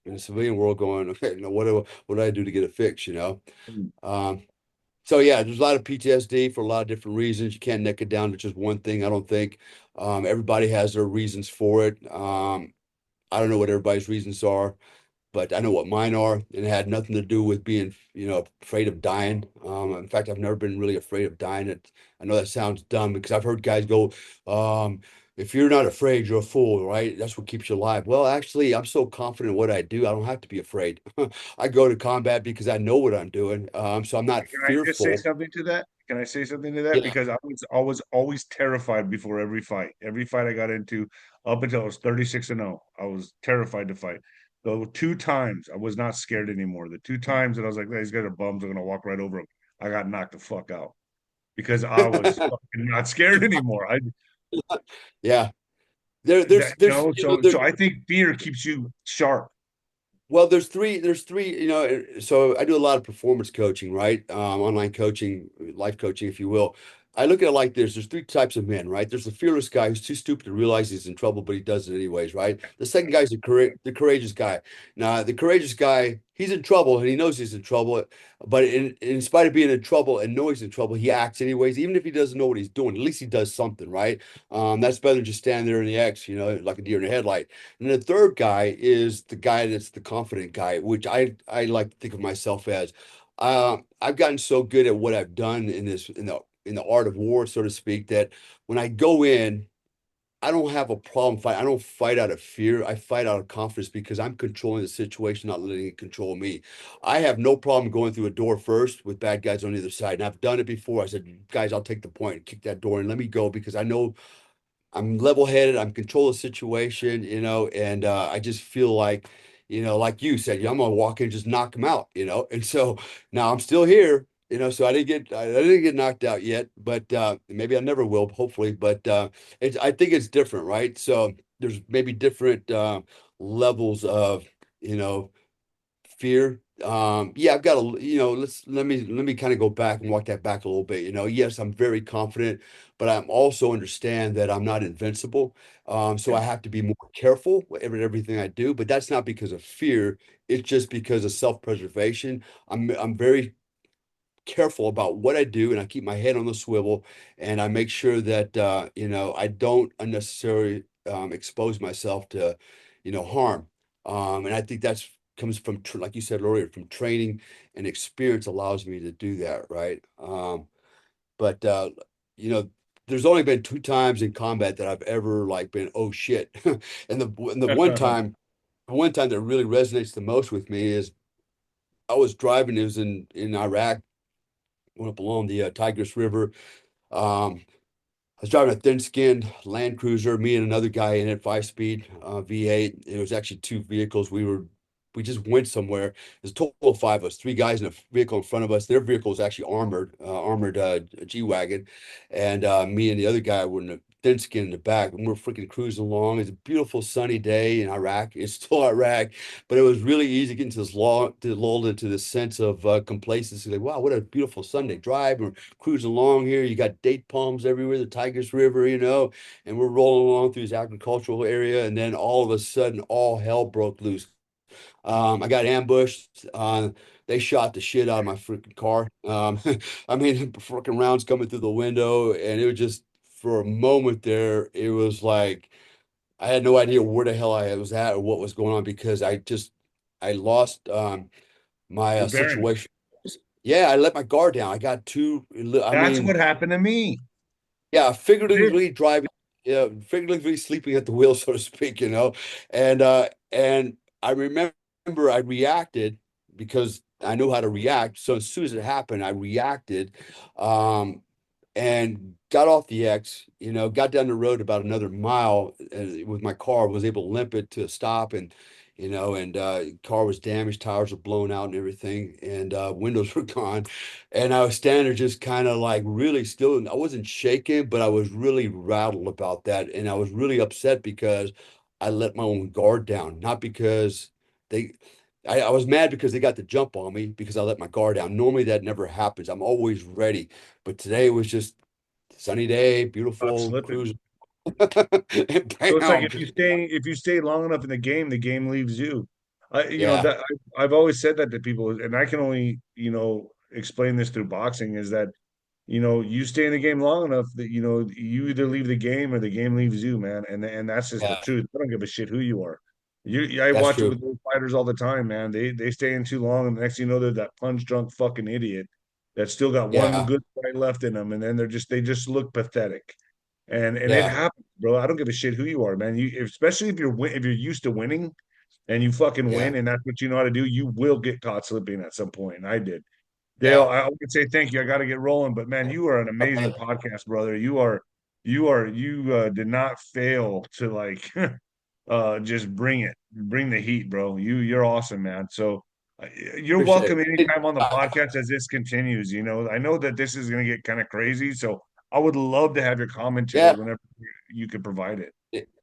Speaker 2: in the civilian world going, okay, what do I do to get a fix? Um, so yeah, there's a lot of PTSD for a lot of different reasons. You can't neck it down to just one thing, I don't think. Everybody has their reasons for it. I don't know what everybody's reasons are, but I know what mine are, and it had nothing to do with being, afraid of dying. In fact, I've never been really afraid of dying. I know that sounds dumb because I've heard guys go, if you're not afraid, you're a fool, right? That's what keeps you alive. Well, actually, I'm so confident in what I do, I don't have to be afraid. I go to combat because I know what I'm doing. So I'm not
Speaker 1: Can I just say
Speaker 2: fearful.
Speaker 1: something to that? Can I say something to that?
Speaker 2: Yeah,
Speaker 1: Because I was always terrified before every fight. Every fight I got into up until I was 36-0, I was terrified to fight. The two times I was not scared anymore. The two times that I was like, these guys are bums, I'm gonna walk right over them. I got knocked the fuck out because I was fucking not scared anymore.
Speaker 2: yeah. there's you know there
Speaker 1: So I think fear keeps you sharp.
Speaker 2: well there's three you know so I do a lot of performance coaching, right? Online coaching, life coaching, if you will. I look at it like this: there's three types of men, right? There's the fearless guy who's too stupid to realize he's in trouble, but he does it anyways, right? The second guy is the courageous guy. Now the courageous guy, he's in trouble and he knows he's in trouble, but in spite of being in trouble and knowing he's in trouble, he acts anyways, even if he doesn't know what he's doing. At least he does something, right? That's better than just standing there in the X, you know, like a deer in the headlight. And the third guy is the guy that's the confident guy, which I like to think of myself as. I've gotten so good at what I've done in the art of war, so to speak, that when I go in, I don't have a problem fight. I don't fight out of fear. I fight out of confidence because I'm controlling the situation, not letting it control me. I have no problem going through a door first with bad guys on either side. And I've done it before. I said, guys, I'll take the point, kick that door and let me go because I know I'm level-headed. I'm control the situation, you know, and I just feel like, you know, like you said, I'm gonna walk in and just knock them out, you know. And so now I'm still here, you know. So I didn't get knocked out yet, but maybe I never will, hopefully. But I think it's different, right? So there's maybe different levels of, you know, fear. Yeah, I've got a, you know, let me kind of go back and walk that back a little bit. You know, yes, I'm very confident, but I'm also understand that I'm not invincible. So I have to be more careful with everything I do, but that's not because of fear. It's just because of self-preservation. I'm very careful about what I do and I keep my head on the swivel and I make sure that you know, I don't unnecessarily expose myself to, you know, harm. And I think that's comes from like you said earlier, from training and experience allows me to do that, right? But you know, there's only been two times in combat that I've ever like been, oh shit. And the one time that really resonates the most with me is I was driving, it was in Iraq, went up along the Tigris River. I was driving a thin-skinned Land Cruiser, me and another guy in it, 5-speed V8. It was actually two vehicles. We just went somewhere. There's a total of five of us, three guys in a vehicle in front of us. Their vehicle was actually armored G-Wagon. And me and the other guy were in a thin skin in the back. And we're freaking cruising along. It's a beautiful sunny day in Iraq. It's still Iraq, but it was really easy getting to this lulled into this sense of complacency. Like, wow, what a beautiful Sunday drive. We're cruising along here. You got date palms everywhere, the Tigris River, you know, and we're rolling along through this agricultural area. And then all of a sudden, all hell broke loose. I got ambushed. They shot the shit out of my freaking car. I mean, freaking rounds coming through the window, and it was just for a moment there, it was like I had no idea where the hell I was at or what was going on because I lost my
Speaker 1: Your bearings.
Speaker 2: situation. Yeah, I let my guard down. I got too. I
Speaker 1: That's
Speaker 2: mean,
Speaker 1: what happened to me.
Speaker 2: yeah, figuratively driving, yeah, figuratively sleeping at the wheel, so to speak, you know. And I remember I reacted because I knew how to react. So as soon as it happened, I reacted, um, and got off the X, you know, got down the road about another mile with my car, was able to limp it to a stop and you know, and car was damaged, tires were blown out and everything, and windows were gone. And I was standing there just kind of like really still, I wasn't shaking, but I was really rattled about that. And I was really upset because I let my own guard down, not because they, I was mad because they got the jump on me because I let my guard down. Normally that never happens. I'm always ready. But today was just sunny day,
Speaker 1: Caught
Speaker 2: beautiful
Speaker 1: slipping.
Speaker 2: cruise. And
Speaker 1: So it's like
Speaker 2: bam.
Speaker 1: if you stay long enough in the game leaves you. You know
Speaker 2: Yeah,
Speaker 1: that I've always said that to people, and I can only explain this through boxing is that you stay in the game long enough that you either leave the game or the game leaves you, man, and that's just the
Speaker 2: yeah,
Speaker 1: truth. I don't give a shit who you are. I
Speaker 2: that's
Speaker 1: watch it
Speaker 2: true.
Speaker 1: with those fighters all the time, man. They stay in too long, and the next thing you know, they're that punch drunk fucking idiot that's still got one
Speaker 2: Yeah,
Speaker 1: good fight left in them, and then they just look pathetic. And it
Speaker 2: yeah,
Speaker 1: happens, bro. I don't give a shit who you are, man. Especially if you're used to winning and you fucking
Speaker 2: yeah,
Speaker 1: win and that's what you know how to do, you will get caught slipping at some point. And I did. Dale,
Speaker 2: yeah.
Speaker 1: I would say thank you. I got to get rolling, but man, you are an amazing
Speaker 2: Okay.
Speaker 1: podcast, brother. You did not fail to like just bring the heat, bro. You're awesome, man. So you're
Speaker 2: Appreciate
Speaker 1: welcome
Speaker 2: it.
Speaker 1: anytime on the podcast as this continues. I know that this is going to get kind of crazy, so I would love to have your commentary
Speaker 2: Yeah,
Speaker 1: whenever you could provide it.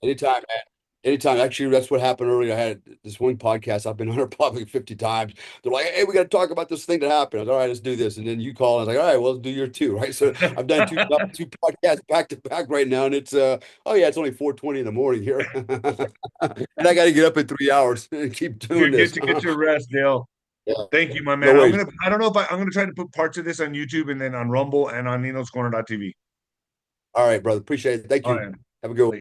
Speaker 2: Anytime, man. Anytime. Actually, that's what happened earlier. I had this one podcast. I've been on it probably 50 times. They're like, hey, we got to talk about this thing that happened. I was all right, let's do this. And then you call, and I was like, all right, well, let's do your two, right? So I've done two podcasts back to back right now. And it's oh yeah, it's only 4:20 in the morning here. And I got to get up in 3 hours and keep doing
Speaker 1: You
Speaker 2: this.
Speaker 1: get your rest, Dale.
Speaker 2: Yeah.
Speaker 1: Thank you, my
Speaker 2: No
Speaker 1: man.
Speaker 2: worries.
Speaker 1: I don't know if I'm gonna try to put parts of this on YouTube and then on Rumble and on Nino'sCorner.tv.
Speaker 2: All right, brother. Appreciate it. Thank
Speaker 1: All
Speaker 2: you.
Speaker 1: right.
Speaker 2: Have a good one.